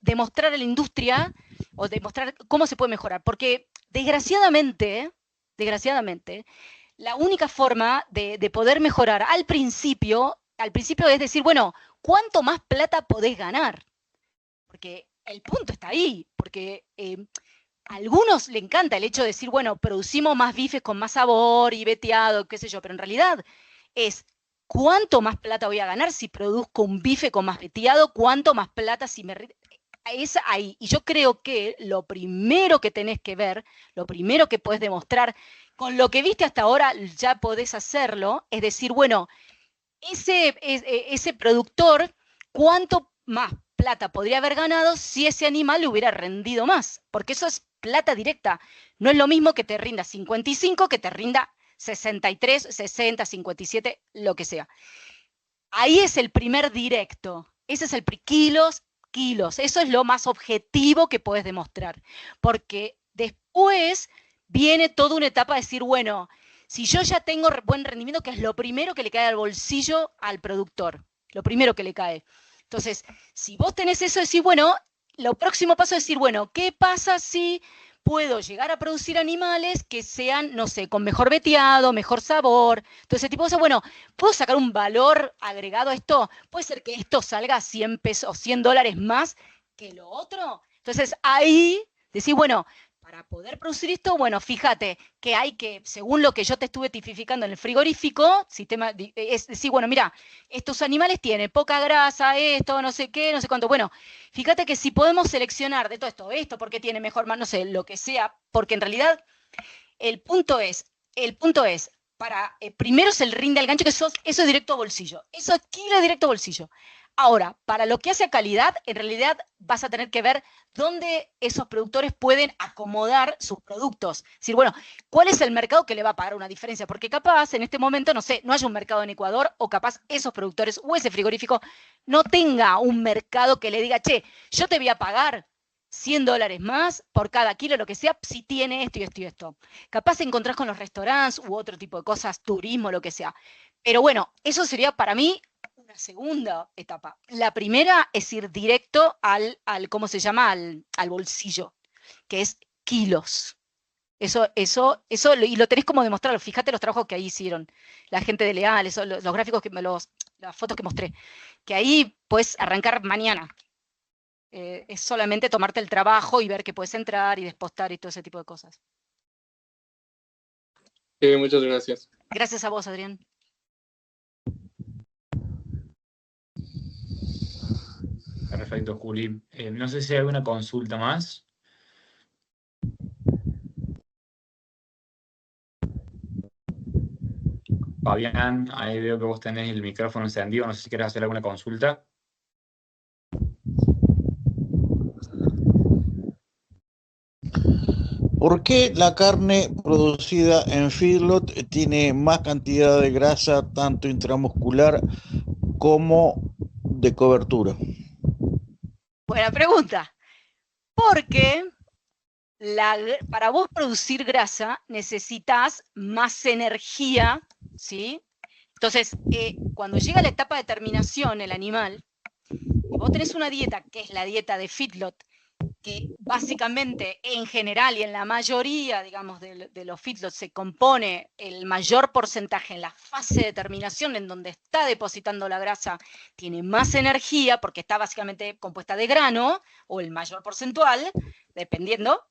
B: demostrar a la industria o demostrar cómo se puede mejorar, porque desgraciadamente, la única forma de poder mejorar al principio es decir, bueno, ¿cuánto más plata podés ganar? Porque el punto está ahí, porque a algunos le encanta el hecho de decir, bueno, producimos más bifes con más sabor y veteado, qué sé yo, pero en realidad es ¿cuánto más plata voy a ganar si produzco un bife con más veteado? ¿Cuánto más plata si me... Es ahí. Y yo creo que lo primero que tenés que ver, lo primero que podés demostrar, con lo que viste hasta ahora ya podés hacerlo, es decir, bueno, ese productor, ¿cuánto más plata podría haber ganado si ese animal le hubiera rendido más? Porque eso es plata directa. No es lo mismo que te rinda 55 que te rinda 63, 60, 57, lo que sea. Ahí es el primer directo. Ese es el kilos. Eso es lo más objetivo que puedes demostrar. Porque después viene toda una etapa de decir, bueno, si yo ya tengo buen rendimiento, que es lo primero que le cae al bolsillo al productor, lo primero que le cae. Entonces, si vos tenés eso, decís, bueno, lo próximo paso es decir, bueno, ¿qué pasa si puedo llegar a producir animales que sean, no sé, con mejor veteado, mejor sabor? Entonces, ese tipo de cosas, bueno, ¿puedo sacar un valor agregado a esto? ¿Puede ser que esto salga a 100 pesos o $100 más que lo otro? Entonces, ahí decís, bueno, para poder producir esto, bueno, fíjate que hay que, según lo que yo te estuve tipificando en el frigorífico, es decir, bueno, mira, estos animales tienen poca grasa, esto, no sé qué, no sé cuánto. Bueno, fíjate que si podemos seleccionar de todo esto porque tiene mejor, no sé, lo que sea, porque en realidad el punto es, primero es el rinde al gancho, que eso es directo a bolsillo. Eso es kilo directo a bolsillo. Ahora, para lo que hace a calidad, en realidad vas a tener que ver dónde esos productores pueden acomodar sus productos. Es decir, bueno, ¿cuál es el mercado que le va a pagar una diferencia? Porque capaz en este momento, no sé, no haya un mercado en Ecuador o capaz esos productores o ese frigorífico no tenga un mercado que le diga, che, yo te voy a pagar $100 más por cada kilo, lo que sea, si tiene esto y esto y esto. Capaz te encontrás con los restaurantes u otro tipo de cosas, turismo, lo que sea. Pero bueno, eso sería para mí una segunda etapa. La primera es ir directo al ¿cómo se llama? Al bolsillo, que es kilos. Eso, y lo tenés como demostrarlo. Fíjate los trabajos que ahí hicieron la gente de Leal, los gráficos, las fotos que mostré, que ahí puedes arrancar mañana. Es solamente tomarte el trabajo y ver que puedes entrar y despostar y todo ese tipo de cosas.
H: Muchas gracias.
B: Gracias a vos, Adrián.
A: Perfecto, Juli. No sé si hay alguna consulta más. Fabián, ahí veo que vos tenés el micrófono encendido. No sé si querés hacer alguna consulta.
F: ¿Por qué la carne producida en feedlot tiene más cantidad de grasa, tanto intramuscular como de cobertura?
B: Buena pregunta. Porque para vos producir grasa necesitas más energía, ¿sí? Entonces, cuando llega la etapa de terminación el animal, y vos tenés una dieta que es la dieta de feedlot, que básicamente en general y en la mayoría, digamos, de los feedlots se compone el mayor porcentaje en la fase de terminación, en donde está depositando la grasa, tiene más energía porque está básicamente compuesta de grano, o el mayor porcentual, dependiendo.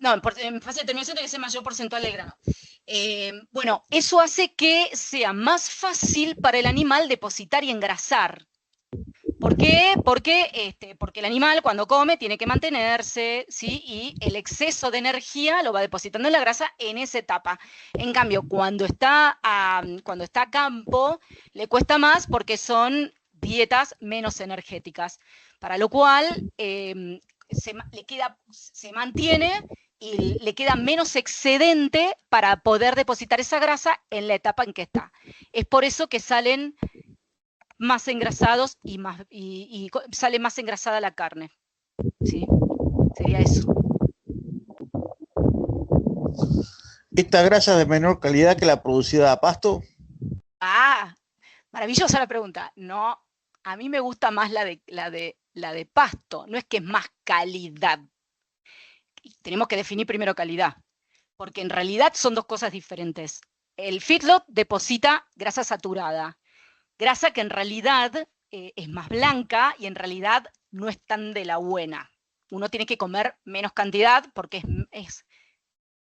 B: No, en fase de terminación tiene que ser mayor porcentual de grano. Bueno, eso hace que sea más fácil para el animal depositar y engrasar. ¿Por qué? Porque el animal cuando come tiene que mantenerse, ¿sí? Y el exceso de energía lo va depositando en la grasa en esa etapa. En cambio, cuando está a campo, le cuesta más porque son dietas menos energéticas, para lo cual se mantiene y le queda menos excedente para poder depositar esa grasa en la etapa en que está. Es por eso que salen más engrasados y sale más engrasada la carne. ¿Sí? Sería eso.
F: ¿Esta grasa es de menor calidad que la producida a pasto?
B: Ah, maravillosa la pregunta. No, a mí me gusta más la de pasto. No es que es más calidad. Tenemos que definir primero calidad, porque en realidad son dos cosas diferentes. El feedlot deposita grasa saturada, grasa que en realidad es más blanca y en realidad no es tan de la buena. Uno tiene que comer menos cantidad porque es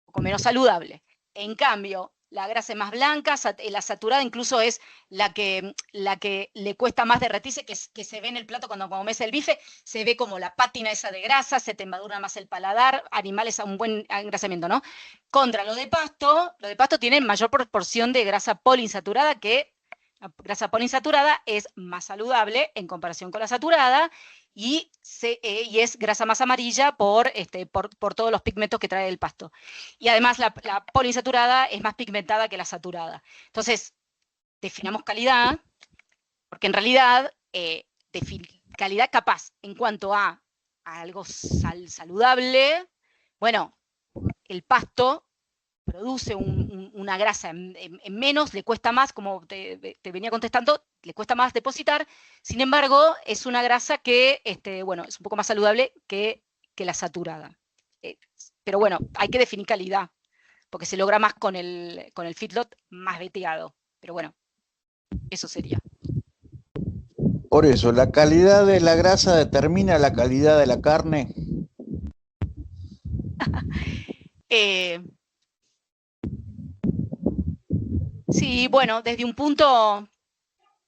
B: un poco menos saludable. En cambio, la grasa es más blanca, la saturada incluso es la que le cuesta más derretirse, que se ve en el plato cuando comes el bife, se ve como la pátina esa de grasa, se te embadurna más el paladar, animales a un buen engrasamiento, ¿no? Contra lo de pasto tiene mayor proporción de grasa poliinsaturada, que la grasa poliinsaturada es más saludable en comparación con la saturada y es grasa más amarilla por todos los pigmentos que trae el pasto. Y además la poliinsaturada es más pigmentada que la saturada. Entonces, definamos calidad, porque en realidad, calidad capaz en cuanto a algo saludable, bueno, el pasto produce una grasa en menos, le cuesta más, como te venía contestando, le cuesta más depositar. Sin embargo, es una grasa que es un poco más saludable que la saturada. Pero bueno, hay que definir calidad, porque se logra más con el feedlot más veteado. Pero bueno, eso sería.
F: Por eso, ¿la calidad de la grasa determina la calidad de la carne?
B: Sí, bueno, desde un punto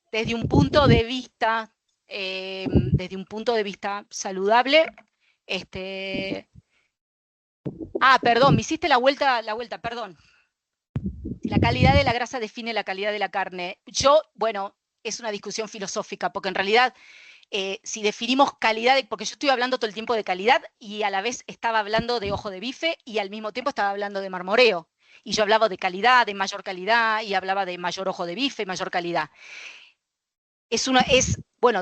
B: de vista saludable, perdón, me hiciste la vuelta, perdón. La calidad de la grasa define la calidad de la carne. Es una discusión filosófica, porque en realidad, si definimos calidad, porque yo estoy hablando todo el tiempo de calidad y a la vez estaba hablando de ojo de bife y al mismo tiempo estaba hablando de marmoreo. Y yo hablaba de calidad, de mayor calidad, y hablaba de mayor ojo de bife, mayor calidad.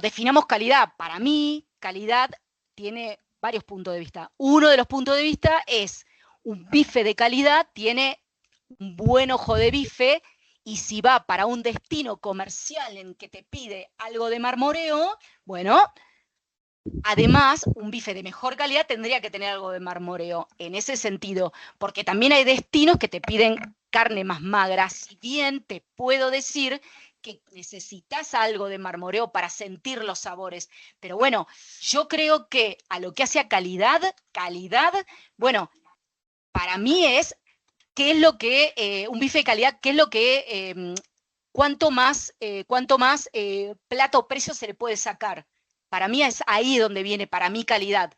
B: Definamos calidad. Para mí, calidad tiene varios puntos de vista. Uno de los puntos de vista es un bife de calidad, tiene un buen ojo de bife y si va para un destino comercial en que te pide algo de marmoreo, bueno, además, un bife de mejor calidad tendría que tener algo de marmoreo, en ese sentido, porque también hay destinos que te piden carne más magra, si bien te puedo decir que necesitas algo de marmoreo para sentir los sabores. Pero bueno, yo creo que a lo que hace a calidad, bueno, para mí es qué es lo que, un bife de calidad, qué es lo que, cuánto más plata o precio se le puede sacar. Para mí es ahí donde viene, para mí, calidad.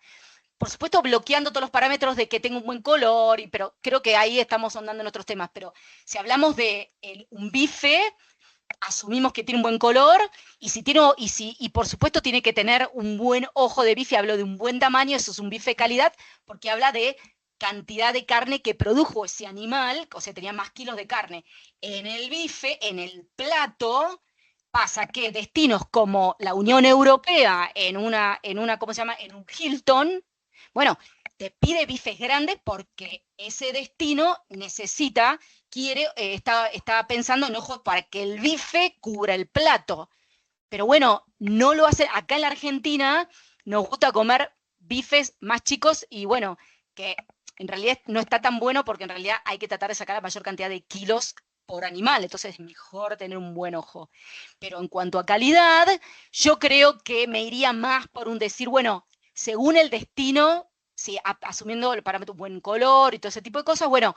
B: Por supuesto, bloqueando todos los parámetros de que tenga un buen color, pero creo que ahí estamos ahondando en otros temas. Pero si hablamos de un bife, asumimos que tiene un buen color, y por supuesto tiene que tener un buen ojo de bife, hablo de un buen tamaño, eso es un bife de calidad, porque habla de cantidad de carne que produjo ese animal, o sea, tenía más kilos de carne. En el bife, en el plato, pasa que destinos como la Unión Europea, en ¿cómo se llama? En un Hilton, bueno, te pide bifes grandes porque ese destino está pensando en ojos para que el bife cubra el plato. Pero bueno, no lo hace. Acá en la Argentina nos gusta comer bifes más chicos y bueno, que en realidad no está tan bueno porque en realidad hay que tratar de sacar la mayor cantidad de kilos por animal, entonces es mejor tener un buen ojo. Pero en cuanto a calidad, yo creo que me iría más por un decir, bueno, según el destino, sí, asumiendo el parámetro un buen color y todo ese tipo de cosas, bueno,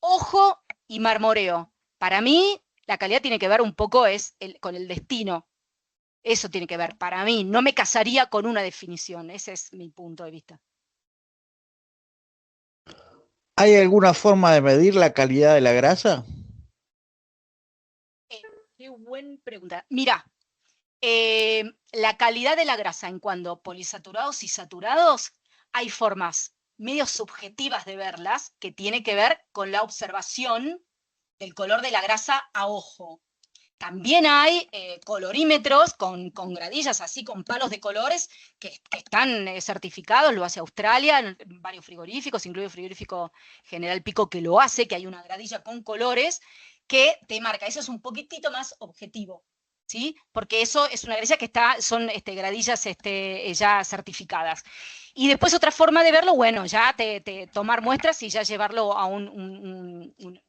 B: ojo y marmoreo. Para mí, la calidad tiene que ver un poco con el destino. Eso tiene que ver, para mí. No me casaría con una definición, ese es mi punto de vista.
F: ¿Hay alguna forma de medir la calidad de la grasa?
B: Qué buena pregunta. Mira, la calidad de la grasa en cuanto a polisaturados y saturados, hay formas medio subjetivas de verlas que tiene que ver con la observación del color de la grasa a ojo. También hay colorímetros con gradillas, así con palos de colores que están certificados, lo hace Australia, en varios frigoríficos, incluido el frigorífico General Pico que lo hace, que hay una gradilla con colores que te marca. Eso es un poquitito más objetivo, ¿sí? Porque eso es una gradilla que son gradillas ya certificadas. Y después otra forma de verlo, bueno, ya tomar muestras y ya llevarlo a un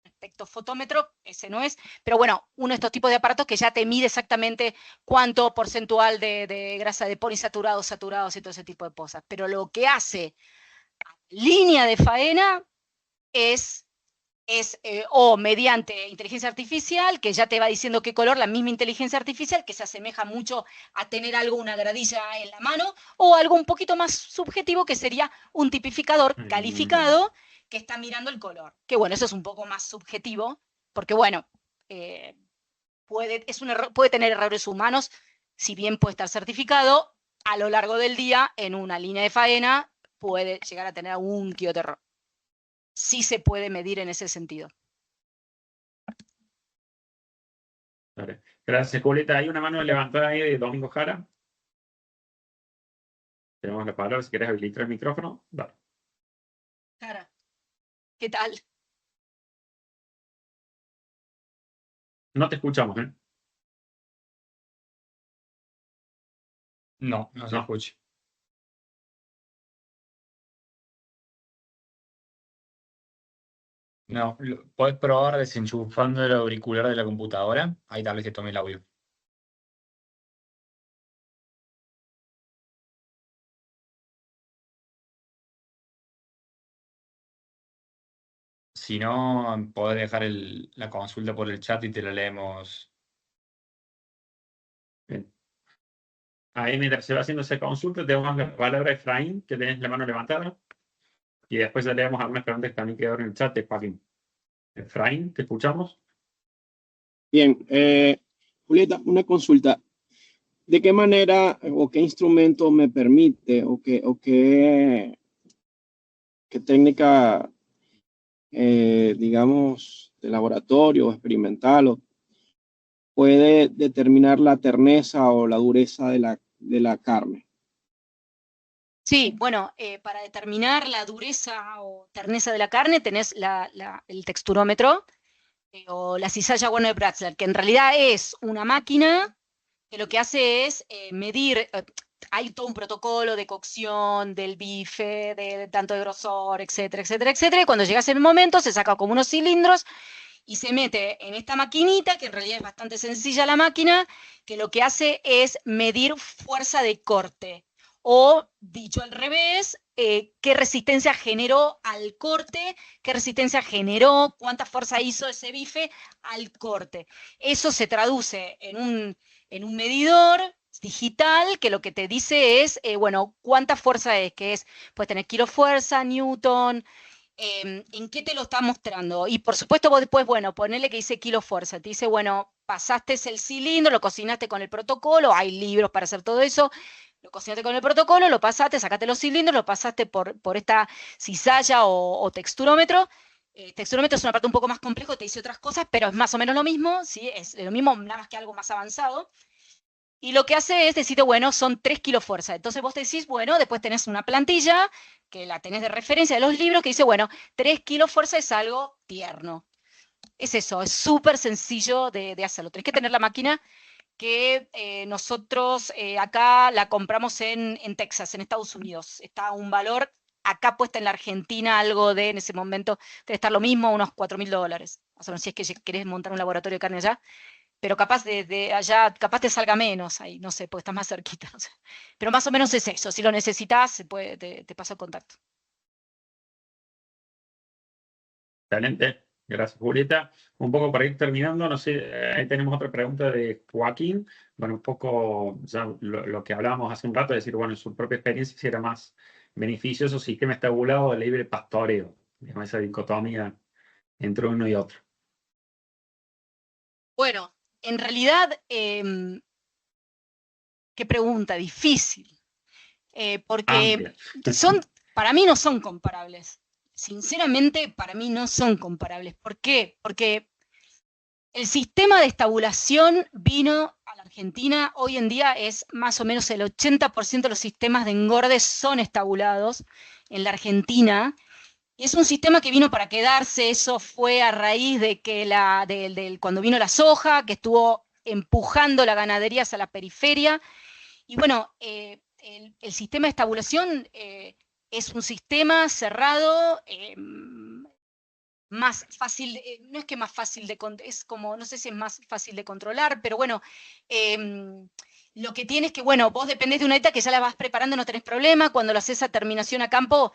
B: espectrofotómetro, ese no es, pero bueno, uno de estos tipos de aparatos que ya te mide exactamente cuánto porcentual de grasa de polisaturados, saturados y todo ese tipo de cosas. Pero lo que hace línea de faena es o mediante inteligencia artificial, que ya te va diciendo qué color, la misma inteligencia artificial, que se asemeja mucho a tener algo, una gradilla en la mano, o algo un poquito más subjetivo, que sería un tipificador calificado, que está mirando el color. Que bueno, eso es un poco más subjetivo, porque bueno, puede tener errores humanos, si bien puede estar certificado, a lo largo del día, en una línea de faena, puede llegar a tener algún que otro error. Sí se puede medir en ese sentido.
C: Vale. Gracias, Julieta. Hay una mano levantada ahí de Domingo Jara. Tenemos la palabra, si querés habilitar el micrófono. Vale.
B: Jara, ¿qué tal?
C: No te escuchamos, ¿eh?
A: No se escucha. No, podés probar desenchufando el auricular de la computadora. Ahí tal vez te tome el audio. Si no, podés dejar la consulta por el chat y te la leemos.
C: Bien. Ahí mientras se va haciendo esa consulta, te damos la palabra a Efraín, que tenés la mano levantada. Y después ya leemos algunas preguntas que también quedaron en el chat de Joaquín. Efraín, ¿te escuchamos?
G: Bien, Julieta, una consulta. ¿De qué manera o qué instrumento me permite o qué técnica, digamos, de laboratorio o experimental puede determinar la terneza o la dureza de la carne?
B: Sí, bueno, para determinar la dureza o terneza de la carne tenés el texturómetro, o la cizalla Werner Bratzler, que en realidad es una máquina que lo que hace es medir, hay todo un protocolo de cocción, del bife, de tanto de grosor, etcétera, etcétera, etcétera, y cuando llega ese momento se saca como unos cilindros y se mete en esta maquinita, que en realidad es bastante sencilla la máquina, que lo que hace es medir fuerza de corte. O, dicho al revés, qué resistencia generó al corte, qué resistencia generó, cuánta fuerza hizo ese bife al corte. Eso se traduce en un medidor digital que lo que te dice es, bueno, cuánta fuerza es, que es, puedes tener kilofuerza, newton, en qué te lo está mostrando. Y por supuesto vos después, bueno, ponele que dice kilofuerza, te dice, bueno, pasaste el cilindro, lo cocinaste con el protocolo, hay libros para hacer todo eso, lo cocinaste con el protocolo, lo pasaste, sacaste los cilindros, lo pasaste por esta cizalla o texturómetro. Texturómetro es una parte un poco más compleja, te dice otras cosas, pero es más o menos lo mismo, ¿sí? Es lo mismo, nada más que algo más avanzado. Y lo que hace es decirte, bueno, son 3 kilofuerza. Entonces vos decís, bueno, después tenés una plantilla, que la tenés de referencia de los libros, que dice, bueno, 3 kilofuerza es algo tierno. Es eso, es súper sencillo de hacerlo. Tenés que tener la máquina que nosotros acá la compramos en Texas, en Estados Unidos. Está a un valor, acá puesta en la Argentina, algo de, en ese momento, debe estar lo mismo, unos $4.000. O sea, si es que querés montar un laboratorio de carne allá, pero capaz de allá, capaz te salga menos ahí, no sé, porque estás más cerquita. No sé. Pero más o menos es eso, si lo necesitas, te paso el contacto.
C: Excelente, gracias Julieta. Un poco para ir terminando, no sé, ahí tenemos otra pregunta de Joaquín. Bueno, un poco ya lo que hablábamos hace un rato, es decir, bueno, en su propia experiencia si era más beneficioso sistema estabulado o libre pastoreo, digamos, esa dicotomía entre uno y otro.
B: Bueno, en realidad, qué pregunta difícil, porque para mí no son comparables. Sinceramente, para mí no son comparables. ¿Por qué? Porque el sistema de estabulación vino a la Argentina, hoy en día es más o menos el 80% de los sistemas de engorde son estabulados en la Argentina, y es un sistema que vino para quedarse. Eso fue a raíz de que cuando vino la soja, que estuvo empujando la ganadería hacia la periferia, y bueno, el sistema de estabulación es un sistema cerrado, más fácil, no es que más fácil es como, no sé si es más fácil de controlar, pero bueno, lo que tiene es que, bueno, vos dependés de una dieta que ya la vas preparando, no tenés problema. Cuando lo haces a terminación a campo,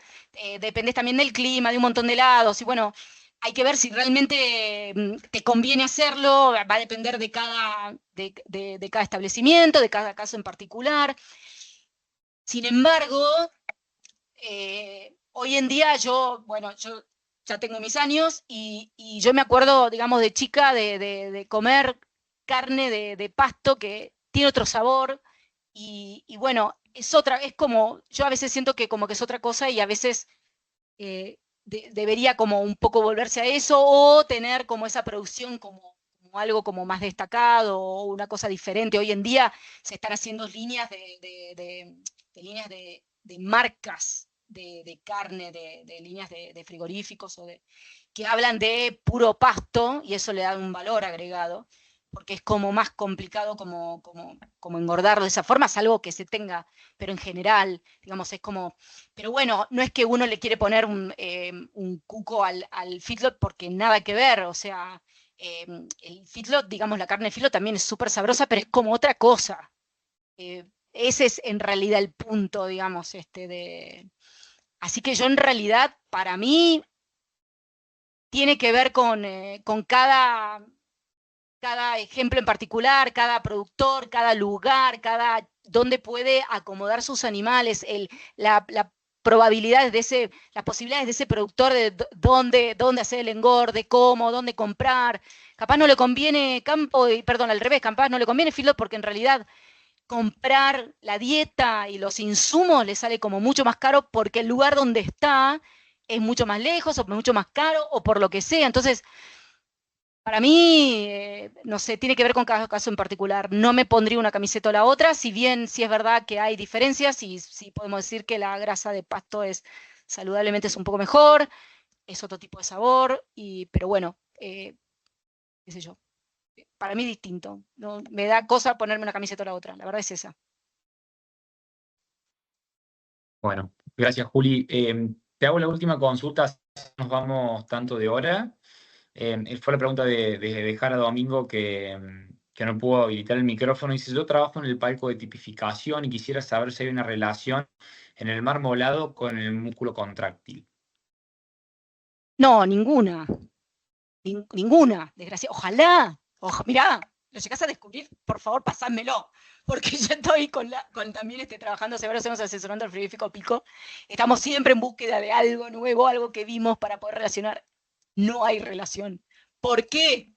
B: dependés también del clima, de un montón de lados, y bueno, hay que ver si realmente te conviene hacerlo, va a depender de cada establecimiento, de cada caso en particular. Sin embargo, hoy en día yo ya tengo mis años y yo me acuerdo, digamos, de chica de comer carne de pasto que tiene otro sabor y bueno, es como, yo a veces siento que como que es otra cosa y a veces debería como un poco volverse a eso o tener como esa producción como algo como más destacado o una cosa diferente. Hoy en día se están haciendo líneas líneas de marcas de carne, de líneas de frigoríficos que hablan de puro pasto y eso le da un valor agregado, porque es como más complicado como engordarlo de esa forma, salvo que se tenga, pero en general, digamos, es como, pero bueno, no es que uno le quiere poner un cuco al feedlot porque nada que ver, o sea, el feedlot, digamos, la carne de feedlot también es súper sabrosa, pero es como otra cosa. Ese es en realidad el punto, digamos, Así que yo en realidad, para mí, tiene que ver con cada ejemplo en particular, cada productor, cada lugar, dónde puede acomodar sus animales, las probabilidades las posibilidades de ese productor de dónde hacer el engorde, cómo, dónde comprar. Capaz no le conviene al revés, capaz no le conviene feedlot porque en realidad comprar la dieta y los insumos le sale como mucho más caro porque el lugar donde está es mucho más lejos o mucho más caro o por lo que sea. Entonces, para mí, no sé, tiene que ver con cada caso en particular. No me pondría una camiseta o la otra, si bien sí es verdad que hay diferencias y sí podemos decir que la grasa de pasto saludablemente es un poco mejor, es otro tipo de sabor, pero bueno, qué sé yo. Para mí es distinto. No, me da cosa ponerme una camiseta o la otra. La verdad es esa.
A: Bueno, gracias, Juli. Te hago la última consulta, nos vamos tanto de hora. Fue la pregunta de Jara Domingo que no pudo habilitar el micrófono. Dice, yo trabajo en el palco de tipificación y quisiera saber si hay una relación en el marmolado con el músculo contráctil.
B: No, ninguna. Ninguna, desgracia. Ojalá. Mirá, lo llegás a descubrir, por favor, pasámelo. Porque yo estoy con también trabajando hace varios años asesorando al frigorífico Pico. Estamos siempre en búsqueda de algo nuevo, algo que vimos para poder relacionar. No hay relación. ¿Por qué?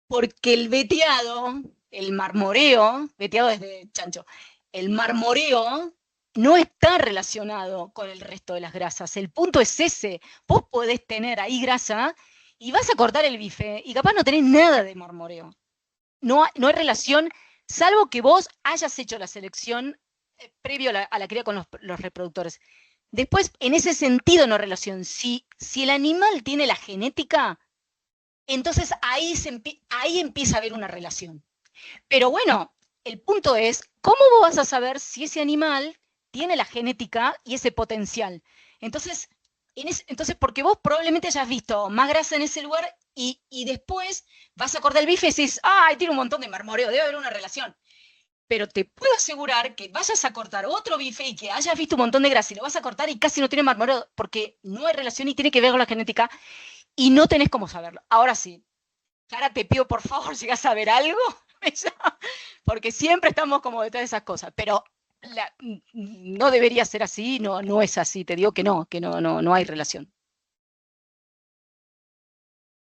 B: Porque el veteado, el marmoreo, veteado desde chancho, el marmoreo no está relacionado con el resto de las grasas. El punto es ese. Vos podés tener ahí grasa y vas a cortar el bife y capaz no tenés nada de marmoreo. No hay relación, salvo que vos hayas hecho la selección previo a la cría con los reproductores. Después, en ese sentido, no hay relación. Si el animal tiene la genética, entonces ahí empieza a haber una relación. Pero bueno, el punto es, ¿cómo vos vas a saber si ese animal tiene la genética y ese potencial? Entonces, porque vos probablemente hayas visto más grasa en ese lugar y después vas a cortar el bife y decís, ¡ay, tiene un montón de marmoreo, debe haber una relación! Pero te puedo asegurar que vayas a cortar otro bife y que hayas visto un montón de grasa y lo vas a cortar y casi no tiene marmoreo porque no hay relación y tiene que ver con la genética y no tenés cómo saberlo. Ahora sí, Jara, te pido por favor, si vas a ver algo, porque siempre estamos como detrás de esas cosas, pero no debería ser así, no es así, te digo que no hay relación.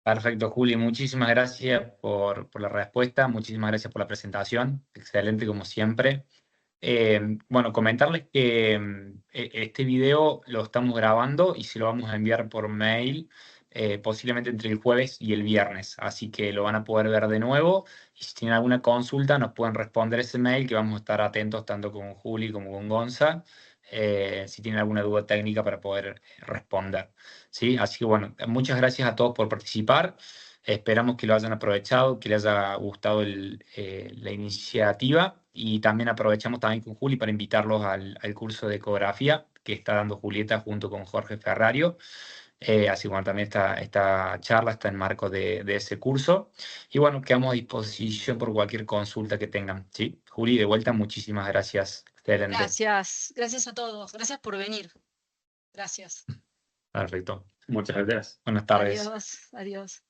A: Perfecto, Juli, muchísimas gracias por la respuesta, muchísimas gracias por la presentación, excelente como siempre. Bueno, comentarles que este video lo estamos grabando y se lo vamos a enviar por mail posiblemente entre el jueves y el viernes, así que lo van a poder ver de nuevo y si tienen alguna consulta nos pueden responder ese mail que vamos a estar atentos tanto con Juli como con Gonza, si tienen alguna duda técnica para poder responder, ¿sí? Así que bueno, muchas gracias a todos por participar. Esperamos que lo hayan aprovechado, que les haya gustado la iniciativa y también aprovechamos también con Juli para invitarlos al curso de ecografía que está dando Julieta junto con Jorge Ferrario. Así que bueno, también esta charla está en marco de ese curso. Y bueno, quedamos a disposición por cualquier consulta que tengan. ¿Sí? Juli, de vuelta, muchísimas gracias. Excelente.
B: Gracias a todos. Gracias por venir. Gracias.
A: Perfecto.
C: Muchas gracias.
A: Buenas tardes.
B: Adiós.